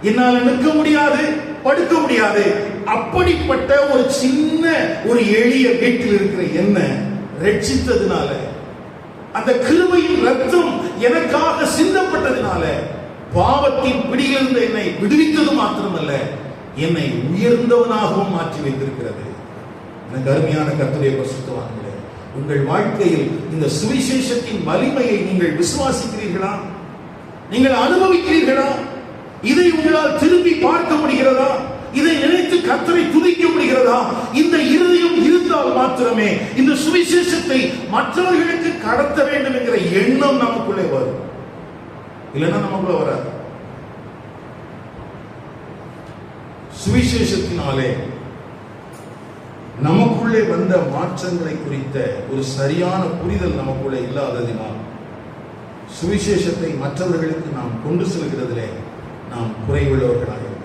என்னால் நிற்க முடியாது, படுக்க முடியாது. அப்படிப்பட்ட ஒரு சின்ன ஒரு எளிய வீட்டில் இருக்கிற என்ன ரட்சித்ததுனால, அந்த கிருபையின் ரத்தம் எனக்காக சிந்தப்பட்டதுனால, பாவத்தின் பிடியிலிருந்து என்னை விடுவித்தது மாத்திரமல்ல, என்னை உயர்ந்தவனாகவும் மாற்றி வைத்திருக்கிறது. எனக்கு அருமையான கர்த்தருடைய பரிசுத்தவான்களே, உங்கள் வாழ்க்கையில் இந்த சுவிசேஷத்தின் வலிமையை நீங்கள் விசுவாசிக்கிறீர்களா? நீங்கள் அனுபவிக்கிறீர்களா? இதை உங்களால் திரும்பி பார்க்க முடிகிறதா? இதை நினைத்து கர்த்தரை துதிக்க முடிகிறதா? இந்த இருதயம் இருந்தால் மாத்திரமே இந்த சுவிசேஷத்தை மற்றவர்களுக்கு கடத்த வேண்டும் என்கிற எண்ணம் நமக்குள்ளே வரும். இல்லைன்னா நமக்குள்ள வராது. சுவிசேஷத்தினாலே நமக்குள்ளே வந்த மாற்றங்களை குறித்த ஒரு சரியான புரிதல் நமக்குள்ளே இல்லாததினால் சுவிசேஷத்தை மற்றவர்களுக்கு நாம் கொண்டு செல்கிறதிலே நாம் குறைவுள்ளவர்களாக இருக்கிறோம்.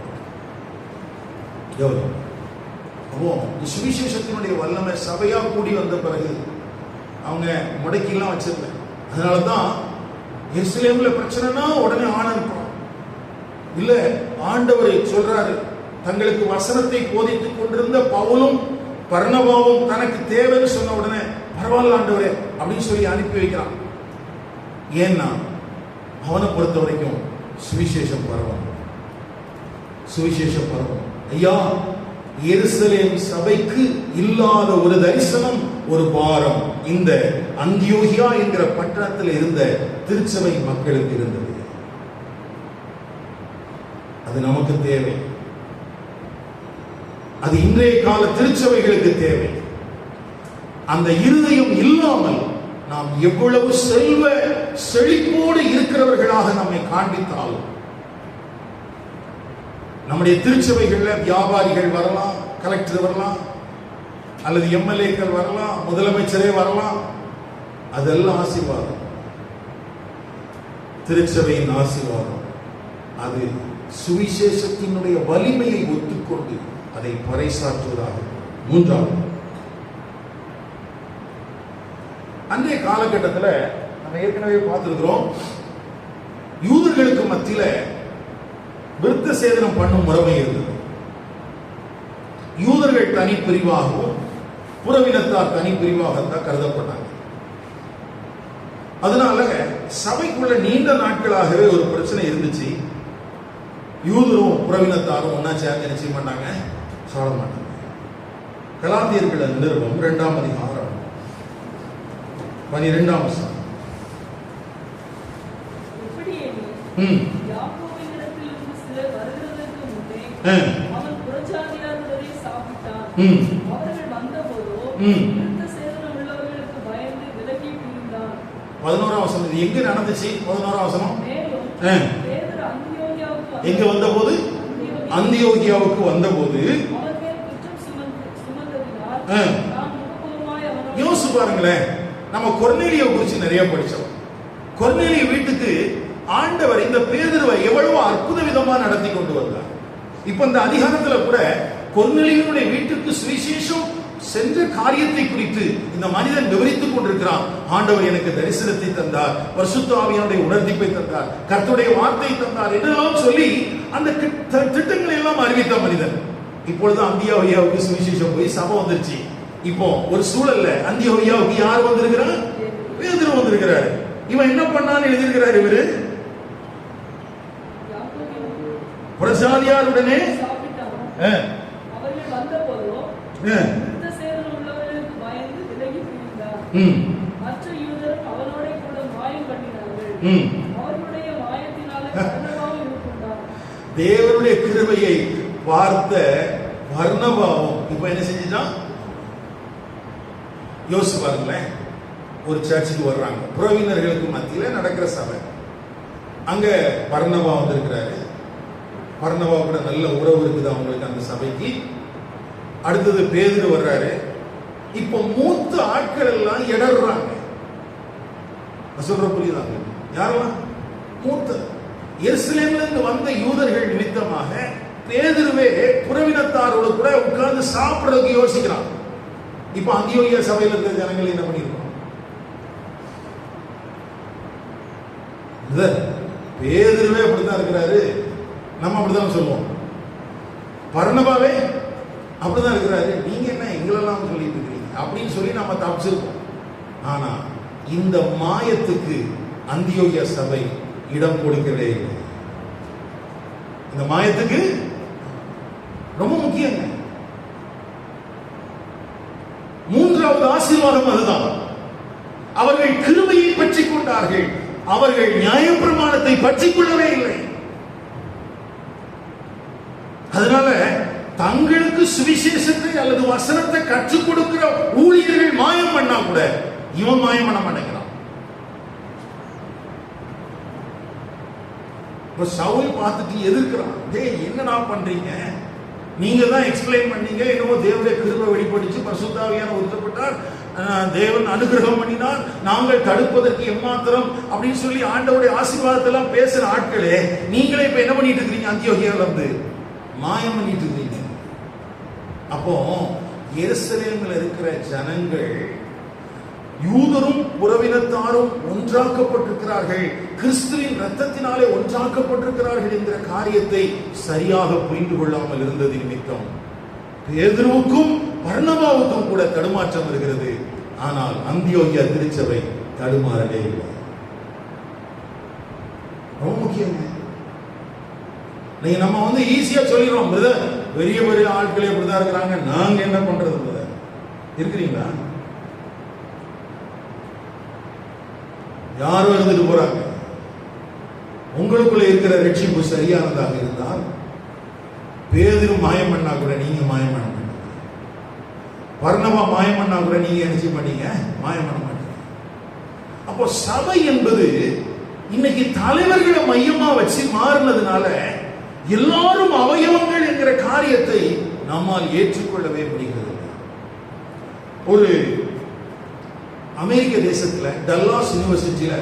சுவிசேஷத்தினுடைய வல்லமை சபையா கூடி வந்த பிறகு அவங்க முடக்கிலாம் வச்சிருந்த. அதனாலதான் எருசலேம்ல பிரச்சனைனா உடனே ஆனந்தம் இல்ல, ஆண்டவரை சொல்றாரு, தங்களுக்கு வசனத்தை போதித்துக் கொண்டிருந்த பவுலும் பர்னபாவும் தனக்கு தேவைன்னு சொன்ன உடனே பரவாயில்ல ஆண்டவரே அப்படின்னு சொல்லி அனுப்பி வைக்கிறான். ஏன்னா அவனை பொறுத்த வரைக்கும் சுவிசேஷம் பரவும், சுவிசேஷம் பரவும். ஐயா, எருசலேம் சபைக்கு இல்லாத ஒரு தரிசனம், ஒரு பாரம் இந்த அந்தியோகியா என்கிற பட்டணத்தில் இருந்த திருச்சபை மக்களுக்கு இருந்தது. அது நமக்கு தேவை. அது இன்றைய கால திருச்சபைகளுக்கு தேவை. அந்த இருதயம் இல்லாமல் நாம் எவ்வளவு செல்வ செழிப்போடு இருக்கிறவர்களாக நம்மை காண்பித்தாலும், நம்முடைய திருச்சபைகள்ல வியாபாரிகள் வரலாம், கலெக்டர் வரலாம், அல்லது எம்எல்ஏக்கள் வரலாம், முதலமைச்சரே வரலாம், அதெல்லாம் ஆசீர்வாதம். திருச்சபையின் ஆசீர்வாதம் அது சுவிசேஷத்தினுடைய வலிமையை ஒத்துக்கொண்டு அதை பறைசாற்றுவதாக. மூன்றாவது, அன்றைய காலகட்டத்தில் நம்ம ஏற்கனவே பார்த்திருக்கிறோம், யூதர்களுக்கு மத்தியில விருத்த சேதனம் பண்ணும் முறைமை இருந்தது. யூதர்கள் தனி பிரிவாகவும் புறவினத்தார் தனி பிரிவாகத்தான் கருதப்பட்டாங்க. அதனால சபைக்குள்ள நீண்ட நாட்களாகவே ஒரு பிரச்சனை இருந்துச்சு. யூதரும் புறவினத்தாரும் ஒன்னா சேர்ந்து என்ன செய்ய மாட்டாங்க, சாட மாட்டாங்க. கலாத்தியர்கள் நிருபம் 2ஆம் அதிகாரம் 12ஆம் வசனம். அவன் புறஜாதியாருடனே சாப்பிட்டான். அவர்கள் வந்தபோதோ விருத்த சேதனம் உள்ளவர்களுக்கு பயந்து விலகி பிரிந்தான். 11ஆம் வசனம். இது எங்க நடந்துச்சு? 11ஆம் வசனம். மேலும் பேதுரு அந்தியோகியாவுக்கு எங்க வந்தபோது, அந்தியோகியாவுக்கு வந்தபோது அவன் மேல் குற்றம் சுமந்ததினால் நாம் முகமுகமாய் அவனோடு. யோசிச்சு பாருங்களேன், நம்ம கொர்நேலியை குறித்து நிறைய படிச்சோம். கொர்நேலிய வீட்டுக்கு ஆண்டவர் இந்த பேதுருவை எவ்வளவு அற்புத விதமா நடத்தி கொண்டு வந்தார். இப்ப இந்த அதிகாரத்துல கூட கொர்நேலியுடைய வீட்டுக்கு சுவிசேஷம் சென்ற காரியத்தை குறித்து இந்த மனிதன் விவரித்துக் கொண்டிருக்கிறான். ஆண்டவர் எனக்கு தரிசனத்தை தந்தார், பரிசுத்த ஆவியானுடைய உணர்த்திப்பை தந்தார், கர்த்தருடைய வார்த்தையை தந்தார் என்றெல்லாம் சொல்லி அந்த திட்டங்களை எல்லாம் அறிவித்த மனிதன். இப்பொழுது அந்தியோகியாவுக்கு சுவிசேஷம் போய் சபை வந்துருச்சு. இப்போ ஒரு சூழல்ல அந்தியோகியாவுக்கு யார் வந்திருக்கிறார்? பேதுரு வந்திருக்கிறார். இவன் என்ன பண்ணான்னு எழுதியிருக்கிறார். இவரு புறஜாதியாருடனே அவர்கள் வந்தபோதோ விருத்த சேதனம் உள்ளவர்களுக்கு பயந்து விலகி பிரிந்தார். மற்ற யூதரும் அவனோட கூட மாயம் பண்ணினார்கள். அவர்களுடைய மாயத்தினால பர்னபாவும் இருக்கின்றார். தேவனுடைய கிருபையை பார்த்த பர்னபாவும் இப்ப என்ன செஞ்சுட்டான்? யோசிச்சு பாருங்களேன். ஒரு சர்ச்சுக்கு வர்றாங்க, புறவினர்களுக்கு மத்தியில நடக்கிற சபை. அங்க பர்னபா வந்திருக்கிறாரு. பர்னபா கூட நல்ல உறவு இருக்குது அவங்களுக்கு அந்த சபைக்கு. அடுத்தது பேதுரு வர்றாரு. இப்போ மூத்த ஆட்கள் எல்லாம் இடர்றாங்க. சொல்ற புரியுதாங்க? யாரெல்லாம் மூத்த எருசலேம்ல இருந்து வந்த யூதர்கள் நிமித்தமாக பேதுருவே புறவினத்தாரோடு கூட உட்கார்ந்து சாப்பிடுறதுக்கு யோசிக்கிறான். இப்ப அந்தியோகியா சபையில் இருக்கிற ஜனங்கள் என்ன பண்ணிருக்கோம்? பேதுருவே அப்படித்தான் இருக்கிறாரு. நம்ம அப்படிதான் சொல்லுவோம். பர்னபாவே அப்படிதான் இருக்கிறாரு. நீங்க என்ன எங்களெல்லாம் சொல்லிட்டு இருக்கிறீங்க அப்படின்னு சொல்லி நம்ம தப்பிச்சிருக்கோம். ஆனா இந்த மாயத்துக்கு அந்தியோகியா சபை இடம் கொடுக்கவே இல்லை. இந்த மாயத்துக்கு ரொம்ப முக்கியங்க. மூன்றாவது ஆசீர்வாதம் அதுதான். அவர்கள் கிருபையை பற்றிக் கொண்டார்கள். அவர்கள் நியாயப்பிரமாணத்தை பற்றிக் கொள்ளவே இல்லை. அதனால தங்களுக்கு சுவிசேஷத்தை அல்லது வசனத்தை கற்றுக் கொடுக்கிற ஊழியர்கள் மாயம் பண்ணா கூட இவன் மாயம் பண்ண மாட்டேங்கிறான். சவுல் பார்த்துட்டு எதிர்க்கிறான். டேய், என்னடா பண்றீங்க? நீங்க தான் எக்ஸ்பிளைன் பண்ணீங்க, என்னவோ தேவனுடைய கிருபை வெளிப்பட்டுச்சு, பரிசுத்த ஆவியானவர் ஊற்றப்பட்டார், தேவன் அனுகிரகம் பண்ணினார், நாங்கள் தடுப்பதற்கு எம்மாத்திரம் அப்படின்னு சொல்லி ஆண்டவருடைய ஆசீர்வாதத்தை எல்லாம் பேசுற ஆட்களே, நீங்களே இப்ப என்ன பண்ணிட்டு இருக்கீங்க? அந்தியோகியால இருந்து மாயம் பண்ணிட்டு இருக்கீங்க. அப்போ எருசலேமில் இருக்கிற ஜனங்கள், யூதரும் புறவினத்தாரும் ஒன்றாக்கப்பட்டிருக்கிறார்கள், கிறிஸ்துவின் இரத்தத்தினாலே ஒன்றாக்கப்பட்டிருக்கிறார்கள் என்கிற காரியத்தை சரியாக புரிந்து கொள்ளாமல் இருந்தது நிமித்தம் பேதுருவுக்கும் பர்னபாவுக்கும் கூட தடுமாற்றம் வருகிறது. ஆனால் அந்தியோகியா திருச்சபை தடுமாறவே இல்லை. ரொம்ப முக்கியம். நம்ம ஈஸியா சொல்லிடுறோம், பிரதர் பெரிய பெரிய ஆட்களே இப்படிதான் இருக்கிறாங்க, நாங்க என்ன பண்றது பிரதர்? இருக்கிறீங்களா? யாரும் இருந்துட்டு போறாங்க. உங்களுக்குள்ள இருக்கிற ரட்சிப்பு சரியானதாக இருந்தால் பேதுரு மாயம் பண்ணா கூட நீங்க மாயம் பண்ண மாட்டீங்க. வர்ணமா மாயம் பண்ணா கூட நீங்க என்ன செய்ய மாட்டீங்க? மாயம் பண்ண மாட்டீங்க. அப்போ சபை என்பது இன்னைக்கு தலைவர்களை மையமா வச்சு மாறினதுனால எல்லாரும் அவயவங்கள் என்கிற காரியத்தை நம்மால் ஏற்றுக்கொள்ளவே முடிகிறது. ஒரு அமெரிக்க தேசத்துல டல்லாஸ் யூனிவர்சிட்டியில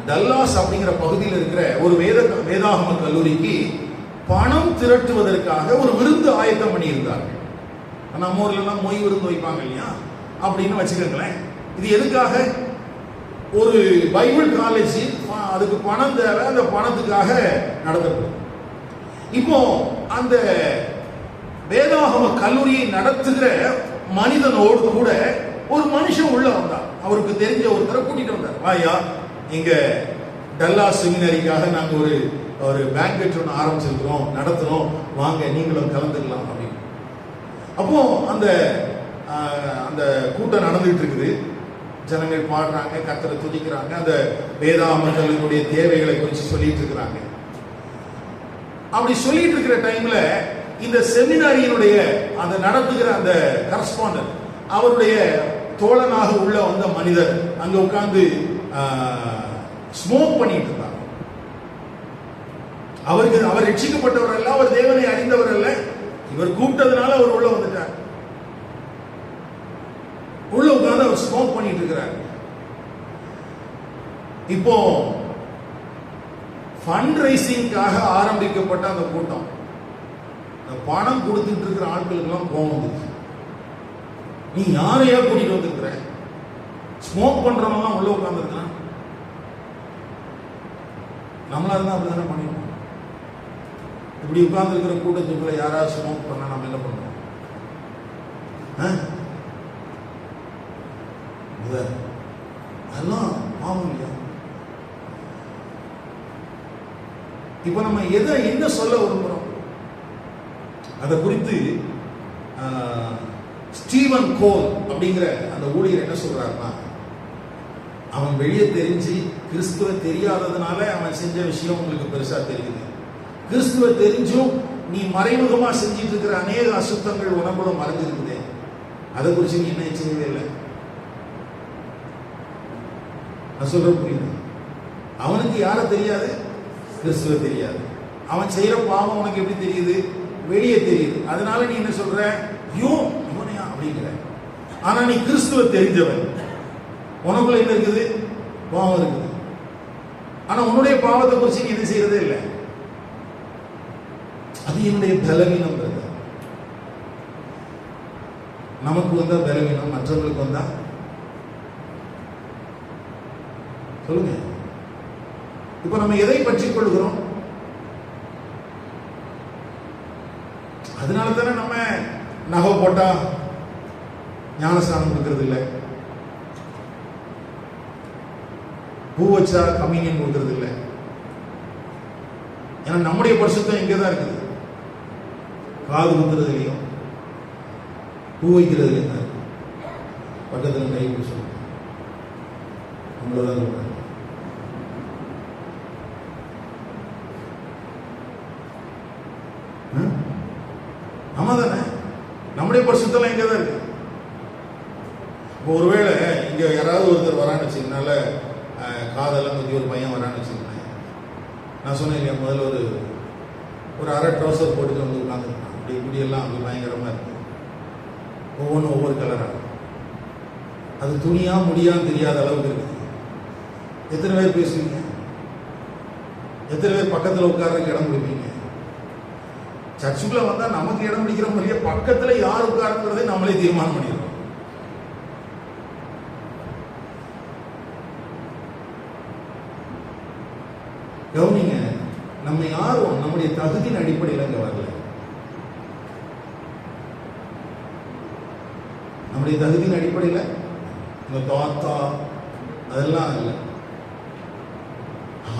டல்லாஸ் அப்படிங்கிற பகுதியில் இருக்கிற ஒரு வேதாகம கல்லூரிக்கு பணம் திரட்டுவதற்காக ஒரு விருந்து ஆயத்தம் பண்ணி இருந்தார்கள். நம்ம ஊர்ல எல்லாம் மொய் விருந்து வைப்பாங்க இல்லையா, அப்படின்னு வச்சுக்கோங்களேன். இது எதுக்காக? ஒரு பைபிள் காலேஜ், அதுக்கு பணம் தேவை, அந்த பணத்துக்காக நடத்தப்படும். இப்போ அந்த வேதாகம கல்லூரியை நடத்துகிற மனிதனோடு கூட ஒரு மனுஷன் உள்ள வந்தார். அவருக்கு தெரிஞ்ச ஒருத்தரை கூட்டிட்டு வந்தார். வாயா, இங்க டல்லாஸ் செமினரிக்காக நாங்க ஒரு பேங்கெட் ஒன்று ஆரம்பிச்சிருக்கிறோம், நடத்துறோம், வாங்க நீங்களும் கலந்துக்கலாம் அப்படின்னு. அப்போ அந்த அந்த கூட்டம் நடந்துகிட்டு இருக்குது. ஜனங்கள் பாடுறாங்க, கர்த்தரை துதிக்கிறாங்க, அந்த வேதாகம கல்லூரியுடைய தேவைகளை குறித்து சொல்லிட்டு இருக்கிறாங்க. அப்படி சொல்லிட்டு இருக்கிற டைம்ல இந்த செமினாரியினுடைய அந்த நடத்துகிற அந்த கரஸ்பாண்டன்ட், அவருடைய தோழனாக உள்ள வந்த மனிதர் அங்க உட்கார்ந்து ஸ்மோக் பண்ணிட்டு இருந்தார். அவர் ரட்சிக்கப்பட்டவர் அல்ல, அவர் தேவனை அறிந்தவர் அல்ல. இவர் கூப்பிட்டதுனால அவர் உள்ள வந்துட்டார். உள்ள உட்கார்ந்து அவர் ஸ்மோக் பண்ணிட்டு இருக்கிறார். இப்போ ஃபண்ட் ரைசிங்காக ஆரம்பிக்கப்பட்ட அந்த கூட்டம், பணம் கொடுத்துட்டு இருக்கிற ஆட்களுக்கு எல்லாம் கோபம் வந்துச்சு. நீ யாரையா கூட்டிட்டு வந்திருக்கிற? ஸ்மோக் பண்றவங்க உள்ள உட்கார்ந்து இருக்கான். நம்மளா இருந்தா அப்படிதானே பண்ணிடுவோம். இப்படி உட்கார்ந்து இருக்கிற கூட்டத்துக்குள்ள யாராவது ஸ்மோக் பண்ணா நம்ம என்ன பண்ணுவோம்? அதெல்லாம் பாவம் இல்லையா? இப்ப நம்ம என்ன சொல்ல விரும்புறோம் அதை குறித்து ஸ்டீவன் கோல் அப்படிங்கிற அந்த ஊழியர் என்ன சொல்றாருன்னா, அவன் வெளியே தெரிஞ்சு கிறிஸ்துவ தெரியாததுனால அவன் செஞ்ச விஷயம் உங்களுக்கு பெருசா தெரியுது. கிறிஸ்துவ தெரிஞ்சும் நீ மறைமுகமா செஞ்சிட்டு இருக்கிற அநேக அசுத்தங்கள் உணவுல மறைஞ்சிருக்குதே, அதை குறிச்சு நீ என்ன செய்யவே இல்லை. நான் சொல்ற புரியுது? அவனுக்கு யார தெரியாது? கிறிஸ்துவ தெரியாது. அவன் செய்யற பாவம் உனக்கு எப்படி தெரியுது? வெளியே தெரியுது. அதனால நீ என்ன சொல்ற? இவனையா அப்படிங்கிற. ஆனா நீ கிறிஸ்துவ தெரிஞ்சவன், உனக்குள்ள என்ன இருக்குது? பாவம் இருக்குது. ஆனா உன்னுடைய பாவத்தை குறிச்சு நீ என்ன செய்யறதே இல்லை. அது என்னுடைய பலவீனம். நமக்கு வந்தா பலவீனம், மற்றவர்களுக்கு வந்தா சொல்லுங்க. இப்ப நம்ம எதை பற்றிக் கொள்கிறோம்? அதனால தானே நம்ம நகை போட்டா ஞானஸ்நானம் கொடுக்கறது இல்லை, பூ வச்சா கம்யூனியன் கொடுக்கறது இல்லை. ஏன்னா நம்முடைய பரிசுத்தம் எங்கதான் இருக்குது? காது குத்துறதுலையும் பூ வைக்கிறதுலையும் தான் இருக்கு. பக்கத்தில் கை பிடிச்சு நம்மளதான் சொல்றாங்க. ஆமா தானே? நம்முடைய பரிசுத்தம் எங்கதான் இருக்கு? இப்போ ஒருவேளை இங்க யாராவது ஒருத்தர் வரான்னு வச்சுக்கனால காதெல்லாம் கொஞ்சம் ஒரு பையன் வரான்னு வச்சுக்கோங்க. நான் சொன்னேன் இல்லையா, முதல்ல ஒரு அரை ட்ரௌசர் போட்டுட்டு வந்து உட்காந்துருக்கான். அப்படி இப்படியெல்லாம் அப்படி பயங்கரமா இருக்கு. ஒவ்வொன்றும் ஒவ்வொரு கலராக. அது துணியா முடியான்னு தெரியாத அளவுக்கு இருக்குது. எத்தனை பேர் பேசுவீங்க? எத்தனை பேர் பக்கத்தில் உட்கார்றதுக்கு இடம் கொடுப்பீங்க? சர்ச்சுக்குள்ள வந்தா நமக்கு இடம் பிடிக்கிற மாதிரியே பக்கத்துல யார் உட்காருங்கிறதை நம்மளே தீர்மானம் பண்ணிடுறோம். கவனிங்க, நம்ம யாரும் நம்முடைய தகுதியின் அடிப்படையில் இங்க வரல. நம்முடைய தகுதியின் அடிப்படையில் இந்த தாத்தா அதெல்லாம் இல்லை.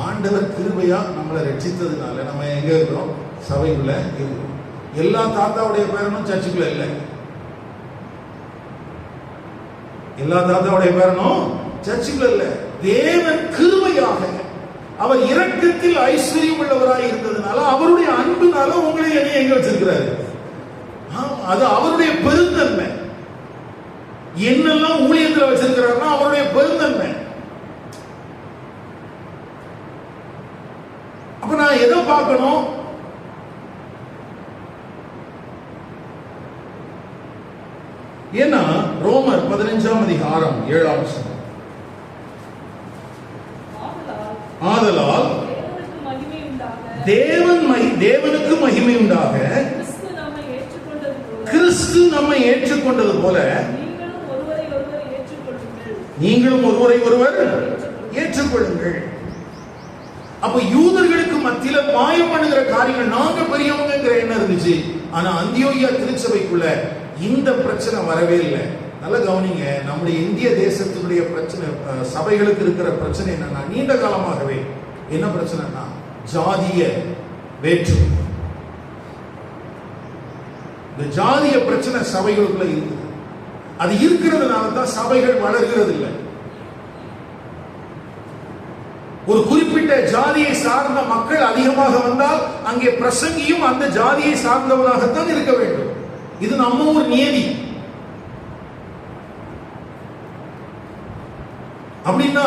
ஆண்டவர் கிருபையா நம்மளை ரட்சித்ததுனால நம்ம எங்க இருக்கிறோம்? சபைக்குள்ள இருக்கிறோம். எல்லா தாத்தாவுடைய பேரனும் சர்ச்சுக்குள்ள இல்லை. எல்லா தாத்தாவுடைய பேரனும் சர்ச்சுக்குள்ள இல்ல, தேவன் கிருபையாக அவர் இரக்கத்தில் ஐஸ்வர்யம் உள்ளவராய் இருந்ததுனால அவருடைய அன்புனால உங்களை என்னை எங்க வச்சிருக்கிறாரு. அது அவருடைய பெருந்தன்மை. என்னெல்லாம் ஊழியத்தில் வச்சிருக்கிறாருன்னா அவருடைய பெருந்தன்மை. அப்ப நான் எதை பார்க்கணும்? ஏன்னா ரோமர் 15ஆம் அதிகாரம் 7ஆம் வசனம், ஆதலால் தேவனுக்கு மகிமை உண்டாக கிறிஸ்து நம்மை ஏற்றுக்கொண்டது போல நீங்களும் ஒருவரை ஒருவர் ஏற்றுக்கொள்ளுங்கள். அப்ப யூதர்களுக்கு மத்தியில மாயம் பண்ணுகிற காரியங்கள், நாங்க பெரியவங்கிற எண்ணம் இருந்துச்சு. ஆனா அந்தியோகியா திருச்சபைக்குள்ள இந்த பிரச்சனை வரவே இல்லை. நல்லா கவனிங்க, நம்முடைய இந்திய தேசத்தினுடைய பிரச்சனை, சபைகளுக்கு இருக்கிற பிரச்சனை என்னன்னா, நீண்ட காலமாகவே என்ன பிரச்சனைனா ஜாதிய வேற்றுமை. இந்த ஜாதிய பிரச்சனை சபைகளுக்குள்ள இருக்குது. அது இருக்கிறதுனால தான் சபைகள் வளர்கிறது இல்லை. ஒரு குறிப்பிட்ட ஜாதியை சார்ந்த மக்கள் அதிகமாக வந்தால் அங்கே பிரசங்கியும் அந்த ஜாதியை சார்ந்தவராகத்தான் இருக்க வேண்டும். இது நம்ம ஒரு நியதி. அப்படின்னா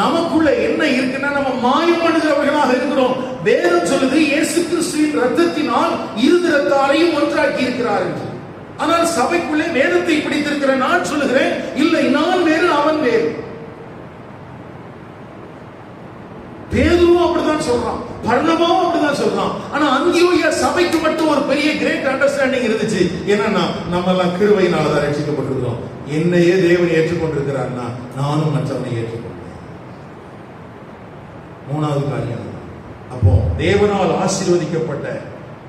நமக்குள்ள என்ன இருக்குன்னா, நம்ம மாயம் பண்ணுகிறவர்களாக இருக்கிறோம். வேதம் சொல்லுது இயேசு கிறிஸ்துவின் ரத்தத்தினால் இருதிரத்தாரையும் ஒன்றாக்கி இருக்கிறார் என்று. ஆனால் சபைக்குள்ளே வேதத்தை பிடித்திருக்கிற நான் சொல்லுகிறேன், இல்லை, நான் வேறு அவன் வேறு. பேதுருவும் அப்படிதான் சொல்றான், பர்னபாவும் அப்படிதான் சொல்றான். ஆனா அந்தியோகியா சபைக்கு மட்டும் ஒரு பெரிய கிரேட் அண்டர்ஸ்டாண்டிங் இருந்துச்சு. என்னன்னா, நம்ம எல்லாம் கிருபையினால தான் ரட்சிக்கப்பட்டிருக்கிறோம். என்னையே தேவன் ஏற்றுக்கொண்டிருக்கிறார்னா நானும் மற்றவனை ஏற்றுக்கொண்டேன். மூணாவது காரியம், அப்போ தேவனால் ஆசீர்வதிக்கப்பட்ட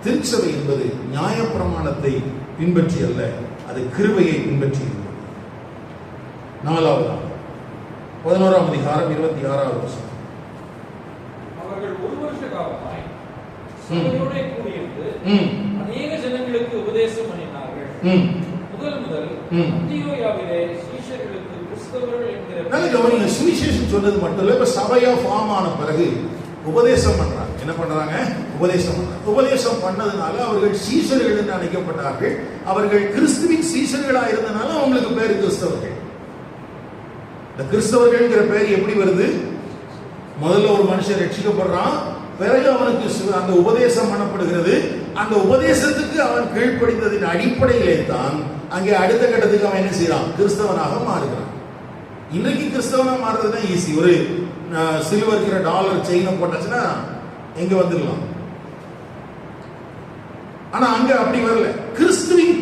திருச்சபை என்பது நியாயப்பிரமாணத்தை பின்பற்றி அல்ல, அது கிருபையை பின்பற்றி இருந்தது. நாலாவதாக 11ஆம் அதிகாரம் 26ஆவது வசனம், அவர்கள் ஒரு வருஷ காலமாய் சபையோட கூடியிருந்து அநேக ஜனங்களுக்கு உபதேசம் பண்ணினார்கள். முதல் அந்தியோகியாவிலே சீஷர்களுக்கு கிறிஸ்தவர்கள் என்கிற, நல்ல கவனிங்க, சுவிசேஷம் சொன்னது மட்டும் இல்ல, இப்ப சபையா ஃபார்ம் ஆன பிறகு உபதேசம் பண்றாங்க. என்ன பண்றாங்க? உபதேசம் பண்றாங்க. உபதேசம் பண்ணதுனால அவர்கள் சீஷர்கள் என்று அழைக்கப்பட்டார்கள். அவர்கள் கிறிஸ்துவின் சீஷர்களா இருந்தனால அவங்களுக்கு பேரு கிறிஸ்தவர்கள். இந்த கிறிஸ்தவர்கள்ங்கிற பேர் எப்படி வருது? முதல்ல ஒரு மனுஷன் ரட்சிக்கப்படுறான், பிறகு அவனுக்கு அந்த உபதேசம் பண்ணப்படுகிறது. அந்த உபதேசத்துக்கு அவன் கீழ்ப்படிந்ததின் அடிப்படையிலே தான் அங்கே அடுத்த கட்டத்துக்கு அவன் என்ன செய்யறான்? கிறிஸ்தவனாக மாறுகிறான். இன்னைக்கு கிறிஸ்தவனா மாறுறதுதான் ஈஸி. ஒரு சில்வர் இருக்கிற டாலர் செயினை போட்டாச்சுன்னா எங்க வந்துடலாம். ஆனா அங்க அப்படி வரல. கிறிஸ்துவின்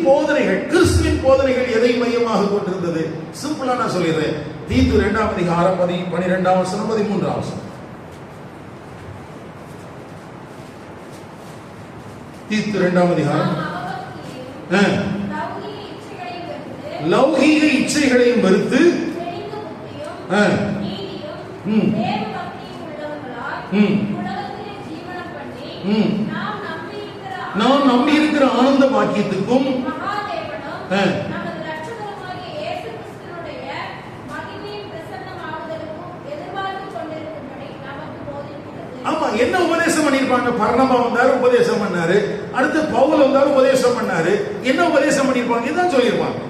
போதனைகள் எதை மையமாக கொண்டிருந்தது? சிம்பிளா நான் சொல்லிடுறேன். தீத்து 2ஆம் அதிகாரம் 12ஆம் வசனம் 13ஆம் வசனம். தீத்து 2ஆம் அதிகாரம், லௌகீக இச்சைகளையும் வெறுத்து நாம் நம்பி இருக்கிற ஆனந்த பாக்கியத்துக்கும் ஆமா, என்ன உபதேசம் பண்ணிருப்பாங்க? பர்னபா வந்தாரு, உபதேசம் பண்ணாரு. அடுத்து பவுல் வந்தாரு, உபதேசம் பண்ணாரு. என்ன உபதேசம் பண்ணிருப்பாங்க? இதான் சொல்லிருப்பாங்க.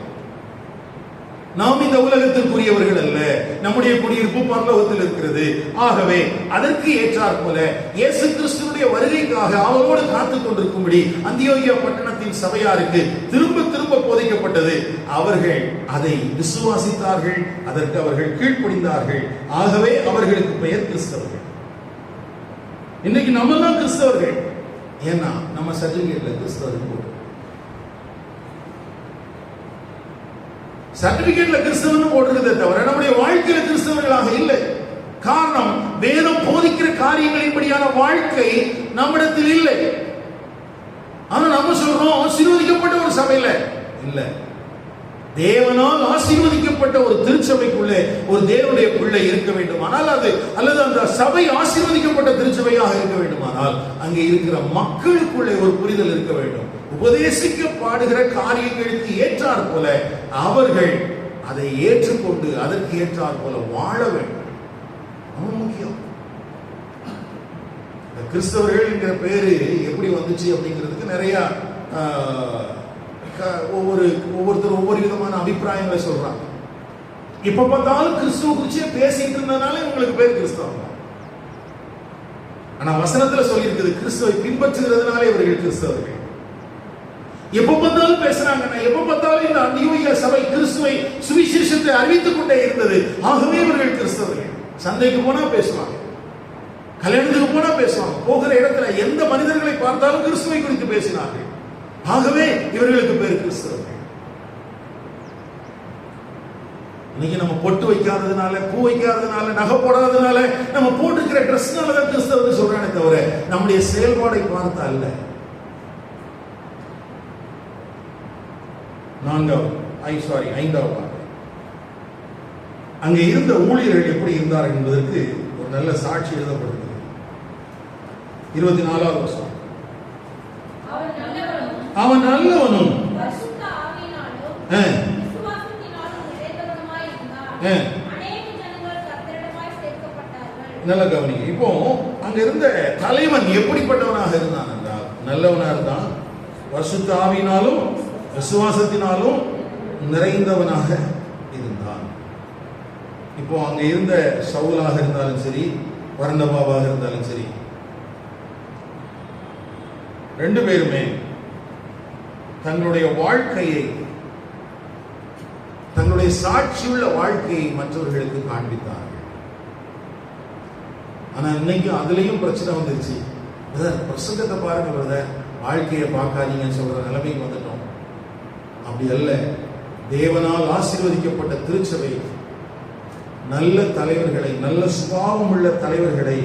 நாம் இந்த உலகத்திற்குரியவர்கள் அல்ல, நம்முடைய குடியிருப்பு பரலோகத்தில் இருக்கிறது. ஆகவே அதற்கு ஏற்றாற் போல இயேசு கிறிஸ்துவினுடைய வருகைக்காக அவரோடு காத்துக் கொண்டிருக்கும்படி அந்தியோகியா பட்டணத்தின் சபையாருக்கு திரும்ப திரும்ப போதிக்கப்பட்டது. அவர்கள் அதை விசுவாசித்தார்கள், அதற்கு அவர்கள் கீழ்ப்படிந்தார்கள். ஆகவே அவர்களுக்கு பெயர் கிறிஸ்தவர்கள். இன்னைக்கு நம்ம தான் கிறிஸ்தவர்கள். ஏன்னா நம்ம சர்டிபிகேட்ல கிறிஸ்தவர்கள் போட்டு, சர்டிபிகேட்ல கிறிஸ்தவன் போடுறதே தவிர நம்முடைய வாழ்க்கையில கிறிஸ்தவர்களாக இல்லை. காரணம், வேதம் போதிக்கிற காரியங்களின்படியான வாழ்க்கை நம்மிடத்தில் இல்லை. ஆனா நம்ம சொல்றோம் ஆசீர்வதிக்கப்பட்ட ஒரு சபையில இல்ல. தேவனால் ஆசீர்வதிக்கப்பட்ட ஒரு திருச்சபைக்குள்ளே ஒரு தேவனுடைய பிள்ளை இருக்க வேண்டுமானால், அல்லது அந்த சபை ஆசீர்வதிக்கப்பட்ட திருச்சபையாக இருக்க வேண்டுமானால் அங்கே இருக்கிற மக்களுக்குள்ளே ஒரு புரிதல் இருக்க வேண்டும். உபதேசிக்கப்படுகிற காரியங்களுக்கு ஏற்றாற் போல அவர்கள் அதை ஏற்றுக்கொண்டு அதற்கு ஏற்றார் போல வாழ வேண்டும். ரொம்ப முக்கியம். கிறிஸ்தவர்கள் என்கிற பேரு எப்படி வந்துச்சு அப்படிங்கிறதுக்கு நிறைய ஒவ்வொருத்தர் ஒவ்வொரு விதமான அபிப்பிராயங்களை சொல்றாங்க. இப்ப பார்த்தாலும் கிறிஸ்துவ குறிச்சியே பேசிட்டு இருந்ததுனால உங்களுக்கு பேர் கிறிஸ்தவம். ஆனா வசனத்துல சொல்லி இருக்குது கிறிஸ்துவை பின்பற்றுகிறதுனாலே இவர்கள் கிறிஸ்தவர்கள். எப்ப பார்த்தாலும் பேசுறாங்க, எப்ப பார்த்தாலும் இந்த அந்தியோகியா சபை கிறிஸ்துவை சுவிசேஷத்தை அறிவித்துக் கொண்டே இருந்தது, ஆகவே இவர்கள் கிறிஸ்தவர்கள். சந்தைக்கு போனா பேசுவாங்க, கல்யாணத்துக்கு போனா பேசுவாங்க, போகிற இடத்துல எந்த மனிதர்களை பார்த்தாலும் கிறிஸ்துவை குறித்து பேசினார்கள், ஆகவே இவர்களுக்கு பேர் கிறிஸ்தவர்கள். இன்னைக்கு நம்ம பொட்டு வைக்காததுனால, பூ வைக்காததுனால, நகை போடாததுனால, நம்ம போட்டுக்கிற ட்ரெஸ்னாலதான் கிறிஸ்தவர்கள் சொல்றானே தவிர நம்முடைய செயல்பாடை பார்த்தா இல்ல. ஐந்தாவது அங்கே இருந்த ஊழியர்கள் எப்படி இருந்தார்கள் என்பதற்கு ஒரு நல்ல சாட்சி எழுதப்படுகிறது. 24வது வசனம். அவன் நல்லவனும் நல்ல கவனிங்க. இப்போ அங்க இருந்த தலைவன் எப்படிப்பட்டவனாக இருந்தான் என்றால் நல்லவனாக இருந்தான், பரிசுத்த ஆவியினாலும் விசுவாசத்தினாலும் நிறைந்தவனாக இருந்தான். இப்போ அங்க இருந்த சவுலாக இருந்தாலும் சரி, பர்னபாவாக இருந்தாலும் சரி, ரெண்டு பேருமே தங்களுடைய வாழ்க்கையை, தங்களுடைய சாட்சியுள்ள வாழ்க்கையை மற்றவர்களுக்கு காண்பித்தார்கள். ஆனா இன்னைக்கு அதுலயும் பிரச்சனை வந்துருச்சு. பிரசங்கத்தை பாருங்க பிரதர், வாழ்க்கையை பார்க்காதீங்கன்னு சொல்ற நிலைமைக்கு வந்துட்டோம். அப்படி அல்ல. தேவனால் ஆசீர்வதிக்கப்பட்ட திருச்சபை நல்ல தலைவர்களை, நல்ல சுபாவம் உள்ள தலைவர்களை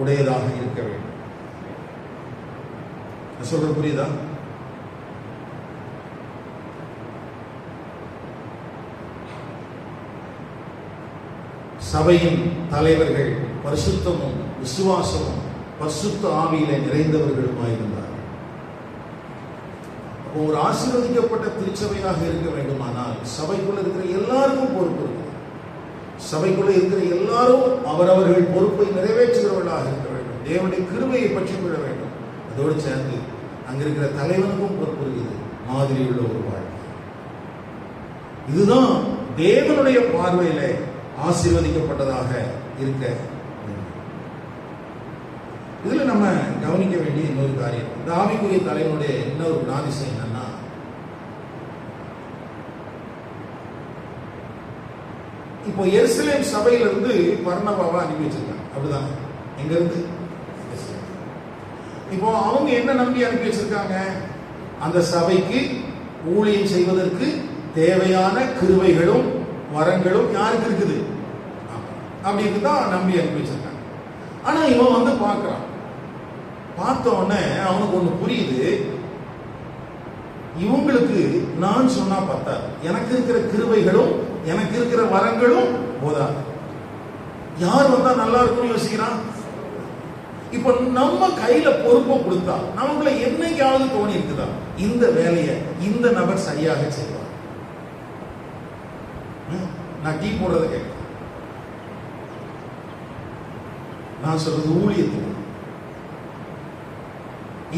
உடையதாக இருக்க வேண்டும். சொல்ற புரியுதா? சபையின் தலைவர்கள் பரிசுத்தமும் விசுவாசமும் பரிசுத்த ஆவியிலே நிறைந்தவர்களுமாயிருந்தார்கள். ஒரு ஆசீர்வதிக்கப்பட்ட திருச்சபையாக இருக்க வேண்டுமானால் சபைக்குள்ள இருக்கிற எல்லாருக்கும் பொறுப்பு இருக்கு. சபைக்குள்ள இருக்கிற எல்லாரும் அவரவர்கள் பொறுப்பை நிறைவேற்றுகிறவர்களாக இருக்க வேண்டும். தேவனுடைய கிருபையை பற்றி கொள்ள வேண்டும். அதோடு சேர்ந்து அங்க இருக்கிற தலைவனுக்கும் பொறுப்பு இருக்குது, மாதிரி உள்ள ஒரு வாழ்க்கை. இதுதான் தேவனுடைய பார்வையில ஆசீர்வதிக்கப்பட்டதாக இருக்க. இதுல நம்ம கவனிக்க வேண்டிய இன்னொரு காரியம், இந்த ஆவிக்குரிய தலைவனுடைய இன்னொரு குணாதிசயம் என்னன்னா, இப்போ எருசலேம் சபையிலிருந்து பர்னபாவை அனுப்பி வச்சிருக்காங்க. அப்படிதான், எங்க இருந்து? இப்போ அவங்க என்ன நம்பி அனுப்பி வச்சிருக்காங்க? அந்த சபைக்கு ஊழியம் செய்வதற்கு தேவையான கிருபைகளும் வரங்களும் யாருக்கு இருக்குது அப்படின்னு தான் நம்பி அனுப்பி வச்சிருக்காங்க. ஆனா இவன் வந்து பார்க்கறான். பார்த்த உடனே அவனுக்கு ஒண்ணு புரியுது, இவங்களுக்கு நான் சொன்னா பத்தாது, எனக்கு இருக்கிற கிருபைகளும் எனக்கு இருக்கிற வரங்களும் போதாது. யார் வந்தா நல்லா இருக்கும்னு யோசிக்கிறான். இப்ப நம்ம கையில பொறுப்பை கொடுத்தா நமக்குள்ள என்னைக்காவது தோணி இருக்குதா இந்த வேலையை இந்த நபர் சரியாக செய்வார்? நான் டீ போடுறத கேட்க, நான் சொல்றது ஊழியத்துக்கு.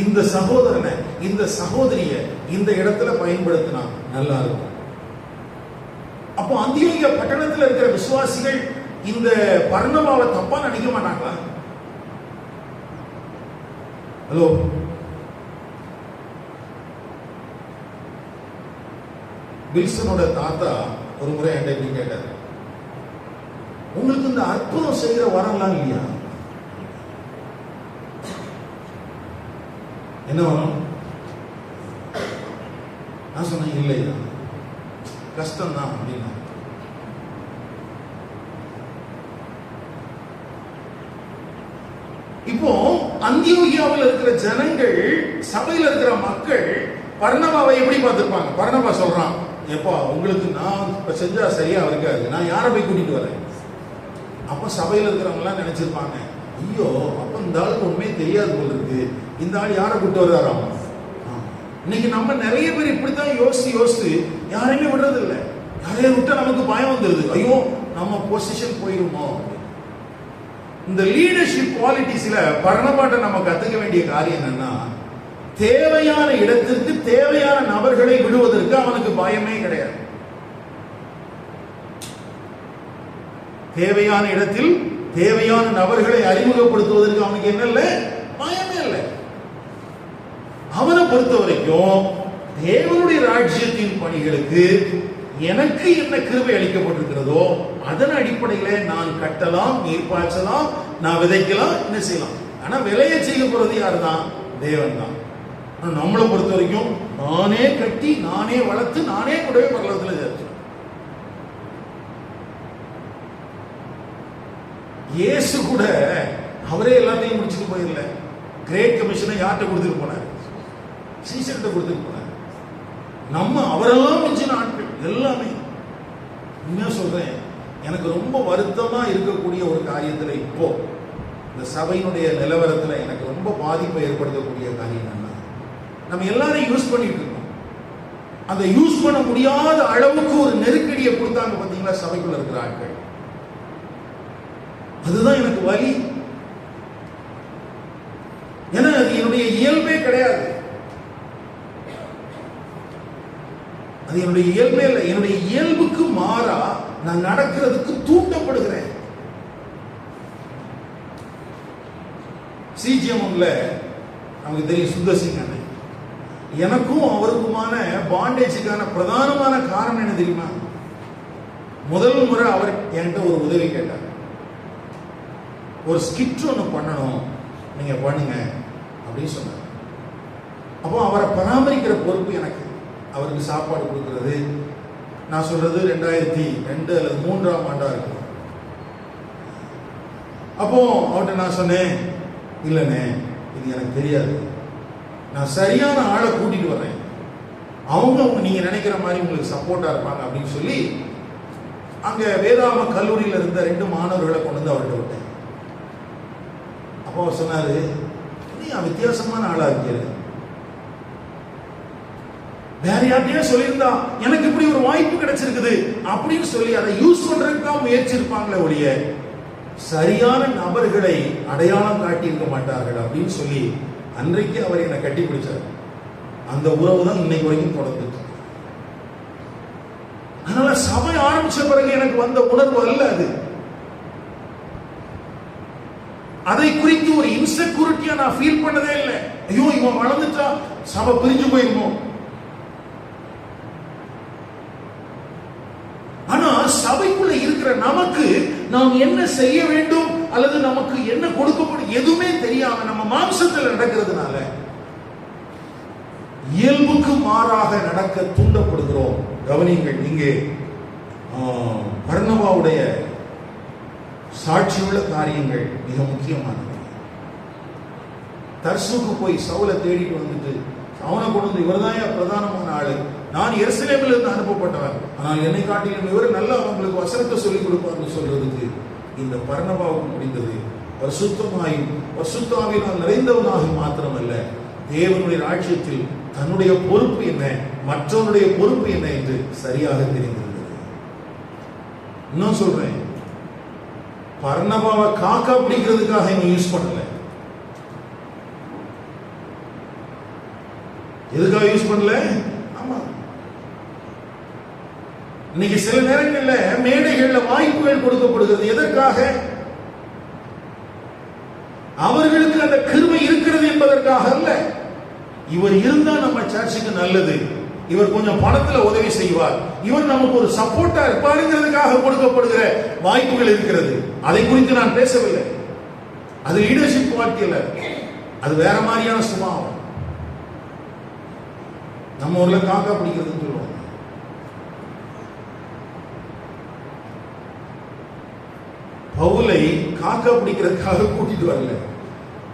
இந்த சகோதரனை இந்த சகோதரிய இந்த இடத்துல பயன்படுத்தினா நல்லா இருக்கும். அப்போ அந்தியோகியா பட்டணத்தில் இருக்கிற விசுவாசிகள் இந்த பர்னபாவை தப்பா நினைக்க மாட்டாங்களா? ஹலோ, வில்சனோட தாத்தா ஒரு முறை என்கிட்ட எப்படி கேட்டார், உங்களுக்கு இந்த அற்புதம் செய்கிற வரலாம் இல்லையா? என்ன வரும்? நான் சொன்னேன் இல்லையா, கஷ்டம் தான் அப்படின்னா. இப்போ அந்தியோகியாவில் இருக்கிற ஜனங்கள், சபையில் இருக்கிற மக்கள் பர்னபாவை எப்படி பார்த்திருப்பாங்க? பர்னபா சொல்றான், எப்பா உங்களுக்கு நான் செஞ்சா சரியா இருக்காது, நான் யாரை போய் கூட்டிட்டு வரேன்? அப்ப சபையில் இருக்கிறவங்க எல்லாம் நினைச்சிருப்பாங்க, ஐயோ அப்ப இந்த ஆளுக்கு உண்மையே தெரியாது போல இருக்கு, இந்த ஆள் யாரை கூட்டு வர்றாராம். இன்னைக்கு நம்ம நிறைய பேர் இப்படித்தான் யோசிச்சு யாரையுமே விடுறது இல்லை. யாரையும் விட்டா நமக்கு பயம் வந்துருது, ஐயோ நம்ம பொசிஷன் போயிருமோ. இந்த லீடர்ஷிப் குவாலிட்டிஸ்ல பர்னபாட்ட நம்ம கத்துக்க வேண்டிய காரியம் என்னன்னா, தேவையான இடத்திற்கு தேவையான நபர்களை விடுவதற்கு அவனுக்கு பயமே கிடையாது. தேவையான இடத்தில் தேவையான நபர்களை அறிமுகப்படுத்துவதற்கு அவனுக்கு என்ன இல்லை, பயமே இல்லை. அவனை பொறுத்த வரைக்கும் தேவனுடைய ராஜ்யத்தின் பணிகளுக்கு எனக்கு என்ன கிருபை அளிக்கப்பட்டிருக்கிறதோ அதன் அடிப்படையில நான் கட்டலாம், நீர் பாய்ச்சலாம், நான் விதைக்கலாம், என்ன செய்யலாம். ஆனா விளைய செய்ய போறது யாரு தான்? தேவன் தான். நம்மளை பொறுத்த வரைக்கும் நானே கட்டி, நானே வளர்த்து, நானே கூடவே பரலோகத்தில் சேர்த்து. இயேசு கூட அவரே எல்லாத்தையும் முடிச்சுட்டு போயிடல. கிரேட் கமிஷனை யார்கிட்ட கொடுத்துட்டு போனார்? சீசர்கிட்ட கொடுத்துட்டு போனார். நம்ம அவரெல்லாம் மிஞ்சின ஆட்கள் எல்லாமே. உண்மையா சொல்றேன், எனக்கு ரொம்ப வருத்தமா இருக்கக்கூடிய ஒரு காரியத்துல இப்போ இந்த சபையினுடைய நிலவரத்துல எனக்கு ரொம்ப பாதிப்பை ஏற்படுத்தக்கூடிய காரியம் என்னன்னா, நம்ம எல்லாரையும் யூஸ் பண்ணிட்டு இருக்கோம். அந்த யூஸ் பண்ண முடியாத அளவுக்கு ஒரு நெருக்கடியை கொடுத்தாங்க பாத்தீங்களா சபைக்குள்ள இருக்கிற ஆட்கள். அதுதான் எனக்கு வலி. ஏன்னா அது என்னுடைய இயல்பே கிடையாது. அது என்னுடைய இயல்பே இல்லை. என்னுடைய இயல்புக்கு மாறா நான் நடக்கிறதுக்கு தூண்டப்படுகிறேன். சிஜிஎம்ல நமக்கு தெரியும் சுந்தர்சிங் அண்ணன். எனக்கும் அவருக்குமான பாண்டேஜுக்கான பிரதானமான காரணம் என்ன தெரியுமா? முதல் முறை அவர் என்கிட்ட ஒரு உதவி கேட்டார். ஒரு ஸ்கிட் ஒன்று பண்ணணும், நீங்க பண்ணுங்க அப்படின்னு சொன்னார். அப்போ அவரை பராமரிக்கிற பொறுப்பு எனக்கு. அவருக்கு சாப்பாடு கொடுக்கிறது, நான் சொல்றது 2002 அல்லது 2003ஆம் ஆண்டா இருக்கு. அப்போ அவர்கிட்ட நான் சொன்னேன், இல்லைண்ணே இது எனக்கு தெரியாது, நான் சரியான ஆளை கூட்டிட்டு வரேன், அவங்க நீங்க நினைக்கிற மாதிரி உங்களுக்கு சப்போர்ட்டா இருப்பாங்க அப்படின்னு சொல்லி அங்க வேதாம கல்லூரியில இருந்த 2 மாணவர்களை கொண்டு வந்து அவர்கிட்ட விட்டேன். அப்போ அவர் சொன்னாரு, நீ வித்தியாசமான ஆளா இருக்கிற, வேற யார்ட்டையே சொல்லியிருந்தா எனக்கு இப்படி ஒரு வாய்ப்பு கிடைச்சிருக்குது அப்படின்னு சொல்லி அதை யூஸ் பண்றதுக்காக முயற்சி இருப்பாங்களே ஒழிய சரியான நபர்களை அடையாளம் காட்டியிருக்க மாட்டார்கள் அப்படின்னு சொல்லி அன்றைக்கு அவர் என்னை கட்டி பிடிச்சார். அந்த உறவு தான் இன்னைக்கு வரைக்கும் தொடர்ந்துட்டு. அதனால சபை ஆரம்பிச்ச பிறகு எனக்கு வந்த உணர்வு அல்ல அது. அதை குறித்து ஒரு இன்செக்யூரிட்டியா நான் ஃபீல் பண்ணதே இல்லை. ஐயோ இவன் வளர்ந்துட்டா சபை பிரிஞ்சு போயிருமோ. ஆனா சபைக்குள்ள இருக்கிற நமக்கு நாம் என்ன செய்ய வேண்டும் அல்லது நமக்கு என்ன கொடுக்கப்படும் எதுவுமே தெரியாம நம்ம மாம்சத்தில் நடக்கிறதுனால இயல்புக்கு மாறாக நடக்க தூண்டப்படுகிறோம். கவனிங்கள், இங்கே பர்னபாவுடைய சாட்சியுள்ள காரியங்கள் மிக முக்கியமானது. தர்சுக்கு போய் சவுலை தேடிட்டு வந்துட்டு அவனை கொண்டு வந்து, இவர்தான் பிரதானமான ஆளு, நான் எருசலேமில் இருந்து அனுப்பப்பட்டவன், ஆனால் என்னை காட்டிலும் இவர் நல்லா அவங்களுக்கு வசனத்தை சொல்லிக் கொடுப்பார்னு சொல்றதுக்கு இந்த பர்னபாவுக்கு முடிந்தது. பரிசுத்தமாயும் பரிசுத்தாவினால் நிறைந்தவனாக மாத்திரமல்ல, தேவனுடைய ராஜ்யத்தில் தன்னுடைய பொறுப்பு என்ன, மற்றவனுடைய பொறுப்பு என்ன என்று சரியாக தெரிந்திருந்தது. இன்னும் சொல்றேன், பர்னபாவை காக்கா பிடிக்கிறதுக்காக இவன் யூஸ் பண்ணல. எதுக்காக யூஸ் பண்ணல? ஆமா, இன்னைக்கு சில நேரங்கள்ல மேடைகள்ல வாய்ப்புகள் கொடுக்கப்படுகிறது. எதற்காக? அவர்களுக்கு அந்த கிருபை இருக்கிறது என்பதற்காக அல்ல. இவர் இருந்தா நம்ம சர்ச்சுக்கு நல்லது, இவர் கொஞ்சம் பணத்துல உதவி செய்வார், இவர் நமக்கு ஒரு சப்போர்ட்டா இருப்பாருங்கிறதுக்காக கொடுக்கப்படுகிற வாய்ப்புகள் இருக்கிறது. அதை குறித்து நான் பேசவில்லை. அது லீடர்ஷிப் குவாலிட்டி இல்ல, அது வேற மாதிரியான சுபாவம். நம்ம ஊர்ல காக்கா பிடிக்கிறதுன்னு சொல்லுவாங்க. பவுலை காக்கா பிடிக்கிறதுக்காக கூட்டிட்டு வரல,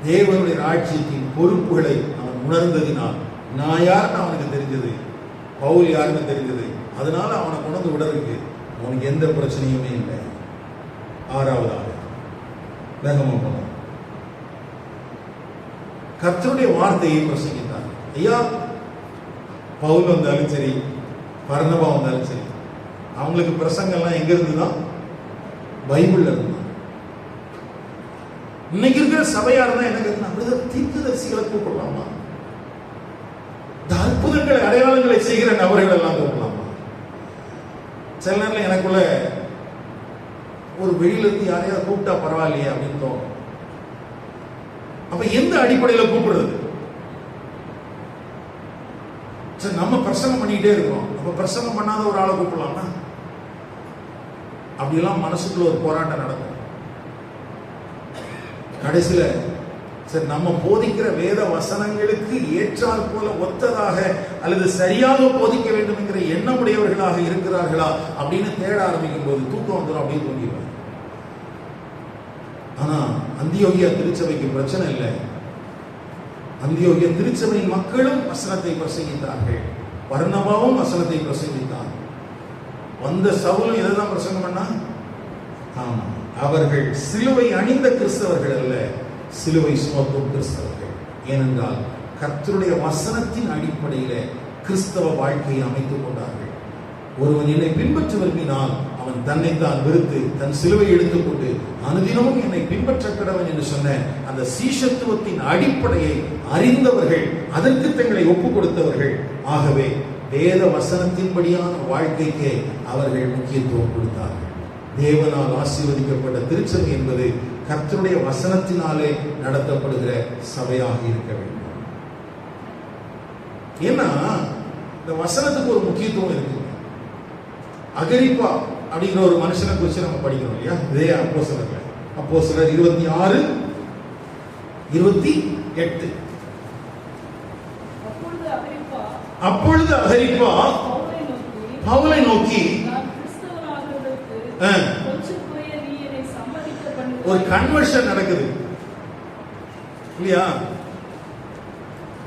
தேவனுடைய ராஜ்யத்தின் பொறுப்புகளை அவன் உணர்ந்ததினால் நான் யாருன்னு அவனுக்கு தெரிஞ்சது, பவுல் யாருன்னு தெரிஞ்சது. அதனால அவனை கொண்டு விடுறதுக்கு அவனுக்கு எந்த பிரச்சனையுமே இல்லை. 6வது வேகமா போன கர்த்தருடைய வார்த்தையை பிரசங்கித்தார். ஐயா, பவுல் வந்தாலும் சரி, பர்னபா வந்தாலும் சரி, அவங்களுக்கு பிரசங்கம்லாம் எங்க இருந்துதான்? பைபிள்ல இருந்து. இன்னைக்கு இருக்கிற சபையார் தான் என்ன கேட்கணும், தீர்க்கதரிசிகளை கூப்பிடலாமா? இந்த அற்புதங்களை அடையாளங்களை செய்கிற நபர்கள் எல்லாம் கூப்பிடலாமா? சில நேரம் எனக்குள்ள ஒரு வெளியில இருந்து யாரையாவது கூப்பிட்டா பரவாயில்லையே அப்படின்னு தோணும். அப்ப எந்த அடிப்படையில கூப்பிடுறது? சரி, நம்ம பிரசங்கம் பண்ணிக்கிட்டே இருக்கோம், அப்ப பிரசங்கம் பண்ணாத ஒரு ஆளை கூப்பிடலாமா? அப்படியெல்லாம் மனசுக்குள்ள ஒரு போராட்டம் நடக்கும். கடைசியில சரி, நம்ம போதிக்கிற வேத வசனங்களுக்கு ஏற்றால் போல ஒத்ததாக அல்லது சரியாக போதிக்க வேண்டும் என்கிற எண்ணமுடையவர்களாக இருக்கிறார்களா அப்படின்னு தேட ஆரம்பிக்கும் போது தூக்கம் வந்துடும், அப்படியே தூங்கிடுவாங்க. ஆனா அந்தியோகியா திருச்சபைக்கு பிரச்சனை இல்லை. அந்தியோகியா திருச்சபையின் மக்களும் வசனத்தை பிரசங்கித்தார்கள், பர்னபாவும் வசனத்தை பிரசங்கித்தார். வந்த சவுலும் எதைதான் பிரசங்கம் பண்ணா? ஆமா, அவர்கள் சிலுவை அணிந்த கிறிஸ்தவர்கள் அல்ல, சிலுவை சுமக்கும் கிறிஸ்தவர்கள். ஏனென்றால் கர்த்தருடைய வசனத்தின் அடிப்படையில கிறிஸ்தவ வாழ்க்கையை அமைத்துக் கொண்டார்கள். ஒருவன் என்னை பின்பற்ற விரும்பினால் அவன் தன்னைத்தான் வெறுத்து தன் சிலுவை எடுத்துக்கொண்டு அனுதினமும் என்னை பின்பற்ற கடவன் என்று சொன்ன அந்த சீஷத்துவத்தின் அடிப்படையை அறிந்தவர்கள், அதற்கு தங்களை ஒப்புக் கொடுத்தவர்கள். ஆகவே வேத வசனத்தின்படியான வாழ்க்கைக்கு அவர்கள் முக்கியத்துவம் கொடுத்தார்கள். தேவனால் ஆசீர்வதிக்கப்பட்ட திருச்சபை என்பது கர்த்தருடைய வசனத்தினாலே நடத்தப்படுகிற சபையாக இருக்க வேண்டும். ஏன்னா இந்த வசனத்துக்கு ஒரு முக்கியத்துவம் இருக்கு. அகிரிப்பா அப்படிங்கிற ஒரு மனுஷனை குறித்து நம்ம படிக்கிறோம் இல்லையா? இதே அப்போஸ்தலர் 26:28. அப்பொழுது அகிரிப்பா பவுலை நோக்கி ஒரு கன்வர்ஷன் நடக்குது இல்லையா?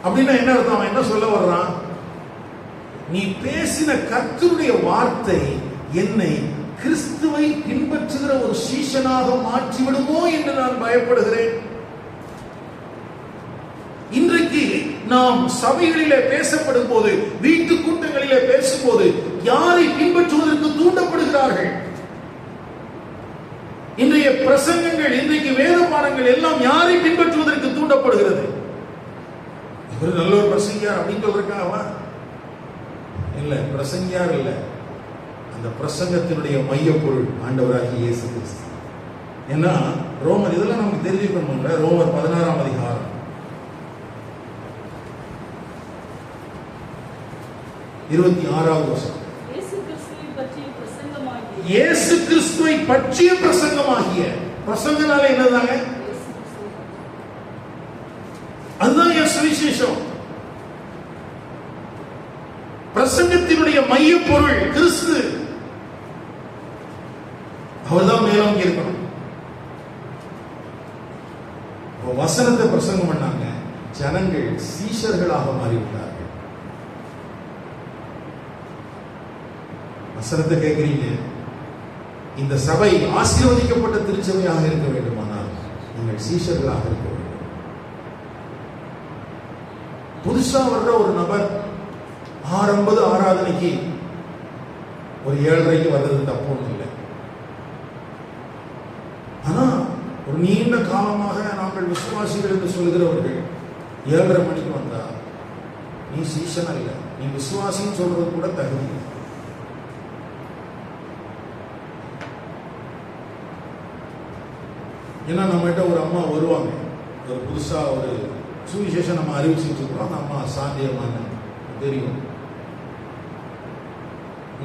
அப்படின்னா என்ன அர்த்தம்? அவன் என்ன சொல்ல வர்றான்? நீ பேசின கர்த்தருடைய வார்த்தை என்னை கிறிஸ்துவை பின்பற்றுகிற ஒரு சீஷனாக மாற்றிவிடுமோ என்று நான் பயப்படுகிறேன். இன்றைக்கு நாம் சபைகளிலே பேசப்படும் போது, வீட்டு கூட்டங்களிலே பேசும்போது யாரை பின்பற்றுவதற்கு தூண்டப்படுகிறார்கள்? இன்றைய பிரசங்கங்கள், இன்றைக்கு வேத பாடங்கள் எல்லாம் யாரை பின்பற்றுவதற்கு தூண்டப்படுகிறது? இவர் நல்ல ஒரு பிரசங்கியார் அப்படின்னு சொல்றதுக்காகவா? இல்ல, பிரசங்கியார் இல்ல. அந்த பிரசங்கத்தினுடைய மையப்பொருள் ஆண்டவராகிய இயேசு கிறிஸ்து. ஏன்னா ரோமர், இதெல்லாம் நமக்கு தெரிஞ்சுக்கணும்ல. ரோமர் 16ஆம் அதிகாரம் 26வது வசனம். இயேசு கிறிஸ்துவை பற்றிய பிரசங்கமாகிய, பிரசங்கனால என்னதாங்க? அதுதான் சுவிசேஷம். பிரசங்கத்தினுடைய மைய பொருள் கிறிஸ்து. அவர்தான் மேலோங்கி இருக்கணும். வசனத்தை பிரசங்கம் பண்ணாங்க, ஜனங்கள் சீஷர்களாக மாறிவிட்டார்கள். வசனத்தை கேட்கிறீங்க. இந்த சபை ஆசீர்வதிக்கப்பட்ட திருச்சபையாக இருக்க வேண்டுமானால் நீங்கள் சீஷர்களாக இருக்க வேண்டும். புதுசா வர்ற ஒரு நபர் ஆரம்ப ஆராதனைக்கு ஒரு 7:30 வர்றது தப்பு ஒன்றும் இல்லை. ஆனா ஒரு நீண்ட காலமாக நாங்கள் விசுவாசிகள் என்று சொல்கிறவர்கள் 7:30 மணிக்கு வந்தா நீ சீஷன் அல்ல, நீ விசுவாசின்னு சொல்றது கூட தகுதி. ஏன்னா நம்மகிட்ட ஒரு அம்மா வருவாங்க, ஒரு புதுசா ஒரு சுவிசேஷம் நம்ம அறிவிச்சுட்டு இருக்கிறோம். அந்த அம்மா சாத்தியமான தெரியும்,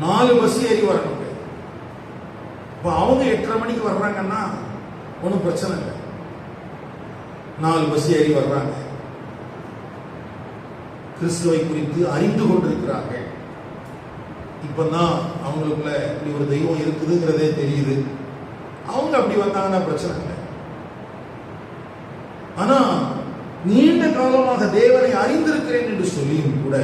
4 பஸ் ஏறி வரணும். இப்போ அவங்க 8:30 மணிக்கு வர்றாங்கன்னா ஒன்றும் பிரச்சனை இல்லை. 4 பஸ் ஏறி வர்றாங்க, கிறிஸ்துவை குறித்து அறிந்து கொண்டிருக்கிறார்கள். இப்பதான் அவங்களுக்குள்ள இப்படி ஒரு தெய்வம் இருக்குதுங்கிறதே தெரியுது. அவங்க அப்படி வந்தாங்கன்னா பிரச்சனை இல்லை. ஆனா நீண்ட காலமாக தேவனை அறிந்திருக்கிறேன் என்று சொல்லியும் கூட,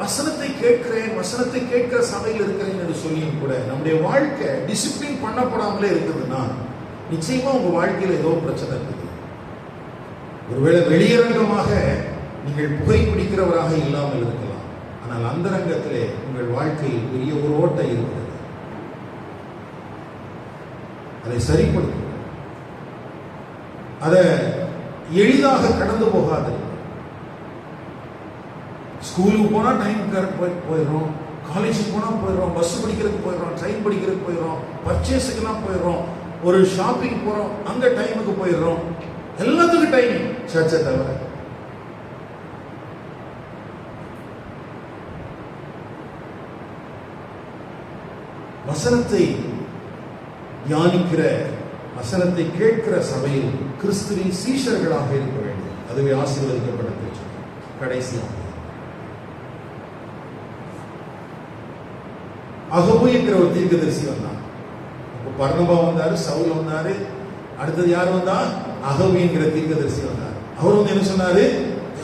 வசனத்தை கேட்கிறேன், வசனத்தை கேட்கிற சபையில் இருக்கிறேன் என்று சொல்லியும் கூட நம்முடைய வாழ்க்கை டிசிப்ளின் பண்ணப்படாமலே இருக்குதுன்னா நிச்சயமா உங்க வாழ்க்கையில் ஏதோ பிரச்சனை இருக்குது. ஒருவேளை வெளியரங்கமாக நீங்கள் புகைப்பிடிக்கிறவராக இல்லாமல் இருக்கலாம், ஆனால் அந்தரங்கத்திலே உங்கள் வாழ்க்கையில் பெரிய ஒரு ஓட்டை இருக்கிறது. அதை சரிப்படுத்தும். அதை எளிதாக கடந்து போகாது. ஸ்கூலுக்கு போனா டைம் போயிடுறோம், காலேஜுக்கு போனா போயிடுறோம், பஸ் படிக்கிறதுக்கு போயிடுறோம், ட்ரெயின் படிக்கிறதுக்கு போயிடுறோம், பர்ச்சேஸுக்குலாம் போயிடுறோம், ஒரு ஷாப்பிங் போறோம், அங்க டைமுக்கு போயிடுறோம். எல்லாத்துக்கும் டைமிங். சர்ச்சை தவிர வசனத்தை தியானிக்கிற, வசனத்தை கேட்கிற சபையில் கிறிஸ்துவின் சீஷர்களாக இருக்க வேண்டும். அதுவே ஆசீர்வதிக்கப்பட்ட திருச்சபை. கடைசியாக அகபு என்கிற ஒரு தீர்க்கதரிசி வந்தான். பர்னபா வந்தாரு, சவுல் வந்தாரு, அடுத்தது யார் வந்தா? அகபு என்கிற தீர்க்கதரிசி வந்தார். அவர் வந்து என்ன சொன்னாரு?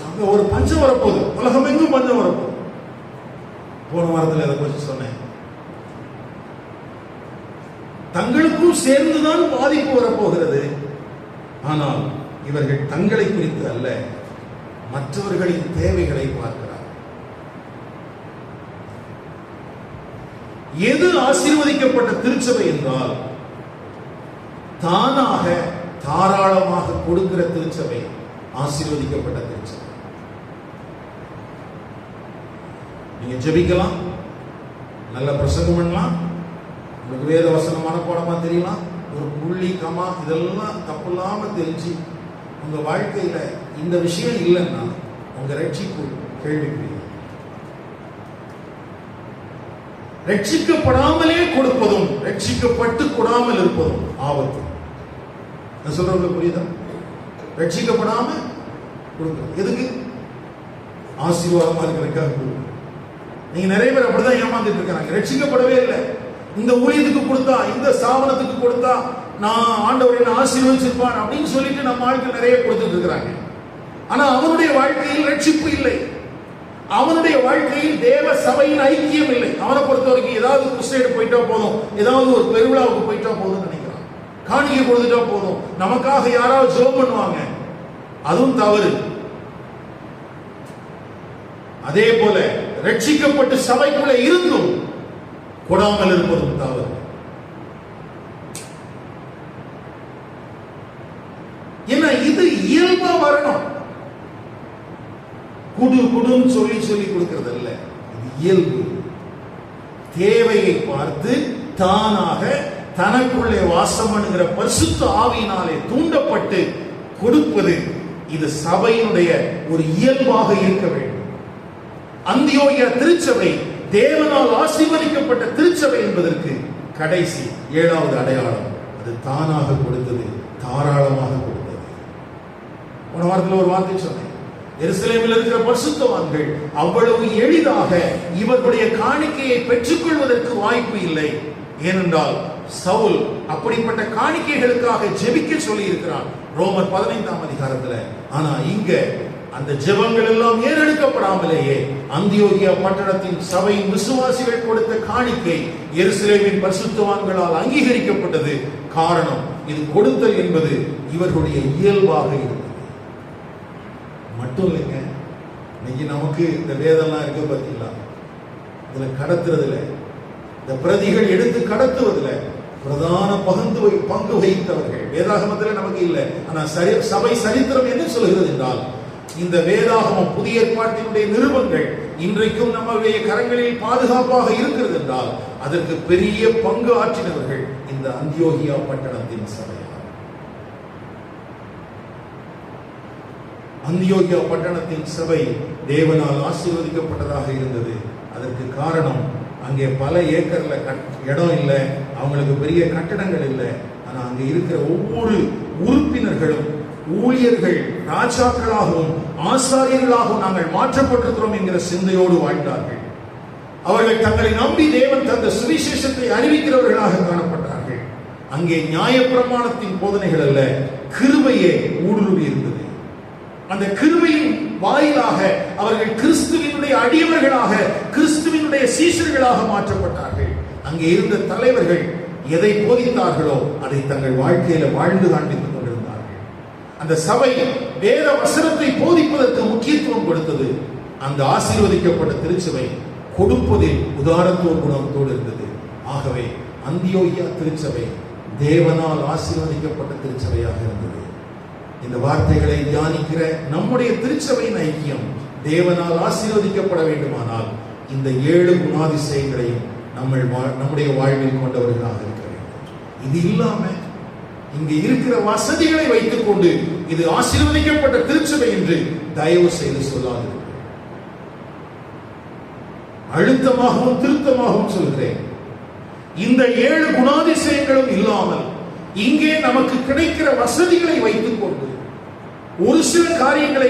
அங்க ஒரு பஞ்சம் வரப்போகுது, உலகம் எங்கும் பஞ்சம் வரப்போகுது. போன வாரத்தில் அதை பற்றி சொன்னேன். தங்களுக்கும் சேர்ந்துதான் பாதிப்பு வரப்போகிறது. ஆனால் இவர்கள் தங்களை குறித்து அல்ல, மற்றவர்களின் தேவைகளை பார்க்கிறார். எது ஆசீர்வதிக்கப்பட்ட திருச்சபை என்றால், தானாக தாராளமாக கொடுக்கிற திருச்சபை ஆசீர்வதிக்கப்பட்ட திருச்சபை. நீங்க ஜெபிக்கலாம், நல்ல பிரசங்கம் பண்ணலாம், உங்களுக்கு வேத வசனம் மனப்பாடமா தெரியலாம், ஒரு புள்ளி கமா இதெல்லாம் தப்பில்லாம தெரிஞ்சு உங்க வாழ்க்கையில இந்த விஷயம் இல்லைன்னா உங்க ரட்சிப்பு கேள்விக்குரிய. ரட்சிக்கப்படாமலே கொடுப்பதும் ரட்சிக்கப்பட்டு கொடாமல் இருப்பதும் ஆபத்து. நான் சொல்றது புரியுதா? ரட்சிக்கப்படாம கொடுக்கணும். எதுக்கு? ஆசீர்வாதமா இருக்கிறதுக்காக கொடுக்கணும். நீங்க நிறைய பேர் அப்படிதான் ஏமாந்துட்டு இருக்காங்க. ரட்சிக்கப்படவே இல்லை, இந்த ஊழியத்துக்கு கொடுத்தா, இந்த ஸ்தாபனத்துக்கு கொடுத்தா நான் ஆண்டவர் என்ன ஆசீர்வதிச்சிருப்பான் அப்படின்னு சொல்லிட்டு நம்ம ஆட்கள் நிறைய கொடுத்துட்டு இருக்கிறாங்க. ஆனா அவனுடைய வாழ்க்கையில் ரட்சிப்பு இல்லை, அவனுடைய வாழ்க்கையில் தேவ சபையின் ஐக்கியம் இல்லை. அவனை பொறுத்த வரைக்கும் ஏதாவது கிறிஸ்டியன் போயிட்டா போதும், ஏதாவது ஒரு பெருவிழாவுக்கு போயிட்டா போதும் நினைக்கிறான், காணிக்கை கொடுத்துட்டா போதும், நமக்காக யாராவது ஜெபம் பண்ணுவாங்க, அதுவும் தவறு. அதே போல ரட்சிக்கப்பட்டு சபைக்குள்ள இருந்தும் கொடாமல் இருப்பதும் தவறு. ஏன்னா இது இயல்பா வரணும். குடுன்னு சொல்லி சொல்லி கொடுக்கிறது அல்ல, இது இயல்பு. தேவையை பார்த்து தானாக தனக்குள்ளே வாசம் பண்ணுகிற பரிசுத்த ஆவியினாலே தூண்டப்பட்டு கொடுப்பது, இது சபையினுடைய ஒரு இயல்பாக இருக்க வேண்டும். அந்தியோகியா திருச்சபை தேவனால் ஆசீர்வதிக்கப்பட்ட திருச்சபை என்பதற்கு கடைசி 7வது அடையாளம், அது தானாக கொடுத்தது, தாராளமாக கொடுத்தது. போன வாரத்தில் ஒரு வார்த்தை சொன்னேன், எருசலேமில் இருக்கிற பரிசுத்தவான்கள் அவ்வளவு எளிதாக இவர்களுடைய காணிக்கையை பெற்றுக்கொள்வதற்கு வாய்ப்பு இல்லை. ஏனென்றால் சவுல் அப்படிப்பட்ட காணிக்கைகளுக்காக ஜெபிக்க சொல்லி இருக்கிறான் ரோமர் 15ஆம் அதிகாரத்துல. ஆனா இங்க அந்த ஜெபங்கள் எல்லாம் ஏறெடுக்கப்படாமலேயே அந்தியோகியா பட்டணத்தின் சபையின் விசுவாசிகள் கொடுத்த காணிக்கை எருசலேமின் பரிசுத்தவான்களால் அங்கீகரிக்கப்பட்டது. காரணம், இது கொடுத்தல் என்பது இவர்களுடைய இயல்பாக இருந்தது. மட்டும் இல்லைங்க, இன்னைக்கு நமக்கு இந்த வேதம்லாம் இருக்க பார்த்தீங்களா, இதுல கடத்துறதுல, இந்த பிரதிகள் எடுத்து கடத்துவதில் பிரதான பங்கு வகித்தவர்கள் வேதாகமத்தில் நமக்கு இல்லை. ஆனா சபை சரித்திரம் என்ன சொல்கிறது என்றால், இந்த வேதாகமம் புதிய ஏற்பாட்டினுடைய நிருபங்கள் இன்றைக்கும் நம்முடைய கரங்களில் பாதுகாப்பாக இருக்கிறது என்றால் அதற்கு பெரிய பங்கு ஆற்றினவர்கள் இந்த அந்தியோகியா பட்டணத்தின் சபையார். அந்தியோகியா பட்டணத்தின் சபை தேவனால் ஆசீர்வதிக்கப்பட்டதாக இருந்தது. அதற்கு காரணம், அங்கே பல ஏக்கர்ல இடம் இல்லை, அவங்களுக்கு பெரிய கட்டடங்கள் இல்லை. ஆனா அங்கே இருக்கிற ஒவ்வொரு உறுப்பினர்களும் ஊழியர்கள், ராஜாக்களாகவும் ஆசாரியர்களாகவும் நாங்கள் மாற்றப்பட்டிருக்கிறோம் என்கிற சிந்தையோடு வாழ்ந்தார்கள். அவர்கள் தங்களை நம்பி தேவன் தந்த சுவிசேஷத்தை அறிவிக்கிறவர்களாக காணப்பட்டார்கள். அங்கே நியாயப்பிரமாணத்தின் போதனைகள் அல்ல, கிருபையே ஊடுருவி இருந்தது. அந்த கிருபையின் வாயிலாக அவர்கள் கிறிஸ்துவினுடைய அடியவர்களாக, கிறிஸ்துவினுடைய சீஷர்களாக மாற்றப்பட்டார்கள். அங்கே இருந்த தலைவர்கள் எதை போதித்தார்களோ அதை தங்கள் வாழ்க்கையில வாழ்ந்து காண்பித்துக் கொண்டிருந்தார்கள். அந்த சபை வேத வசனத்தை போதிப்பதற்கு முக்கியத்துவம் கொடுத்தது. அந்த ஆசீர்வதிக்கப்பட்ட திருச்சபை கொடுப்பதில் உதாரத்துவ குணத்தோடு இருந்தது. ஆகவே அந்தியோகியா திருச்சபை தேவனால் ஆசீர்வதிக்கப்பட்ட திருச்சபையாக இருந்தது. இந்த வார்த்தைகளை தியானிக்கிற நம்முடைய திருச்சபையின் ஐக்கியம் தேவனால் ஆசீர்வதிக்கப்பட வேண்டுமானால் இந்த 7 குணாதிசயங்களையும் நம்முடைய வாழ்வில் கொண்டவர்களாக இருக்க வேண்டும். இது இல்லாம இங்க இருக்கிற வசதிகளை வைத்துக் கொண்டு இது ஆசீர்வதிக்கப்பட்ட திருச்சபை என்று தயவு செய்து சொல்லாது. அழுத்தமாகவும் திருத்தமாகவும் சொல்கிறேன், இந்த 7 குணாதிசயங்களும் இல்லாமல் இங்கே நமக்கு கிடைக்கிற வசதிகளை வைத்துக் கொண்டு ஒரு சில காரியங்களை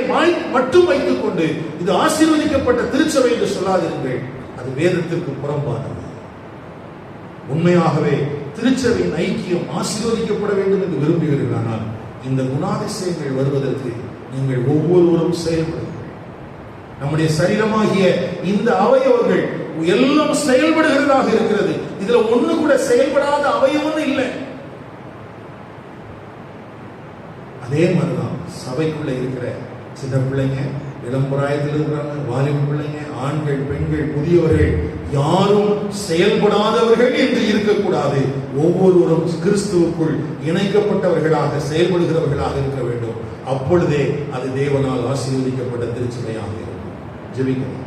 மட்டும் வைத்துக் கொண்டு இது ஆசீர்வதிக்கப்பட்ட திருச்சபை என்று சொல்லாதீர்கள். அது வேதத்திற்கு புறம்பானது. உண்மையாகவே திருச்சபையின் ஐக்கியம் ஆசீர்வதிக்கப்பட வேண்டும் என்று விரும்புகிறீர்களானால் இந்த குணாதிசயங்கள் வருவதற்கு நீங்கள் ஒவ்வொருவரும் செயல்படுங்கள். நம்முடைய சரீரமாகிய இந்த அவயவங்கள் எல்லாம் செயல்படுகிறதாக இருக்கிறது. இதுல ஒண்ணு கூட செயல்படாத அவயவம் இல்லை. அதே மாதிரிதான் சபைக்குள்ள இருக்கிற சின்ன பிள்ளைங்க, இளம் பிராயத்தில் இருக்கிறாங்க, வாலிப பிள்ளைங்க, ஆண்கள், பெண்கள், முதியவர்கள் யாரும் செயல்படாதவர்கள் என்று இருக்கக்கூடாது. ஒவ்வொருவரும் கிறிஸ்துவுக்குள் இணைக்கப்பட்டவர்களாக செயல்படுகிறவர்களாக இருக்க வேண்டும். அப்பொழுதே அது தேவனால் ஆசீர்வதிக்கப்பட்ட திருச்சபையாக இருக்கும். ஜெபிக்கிறோம்.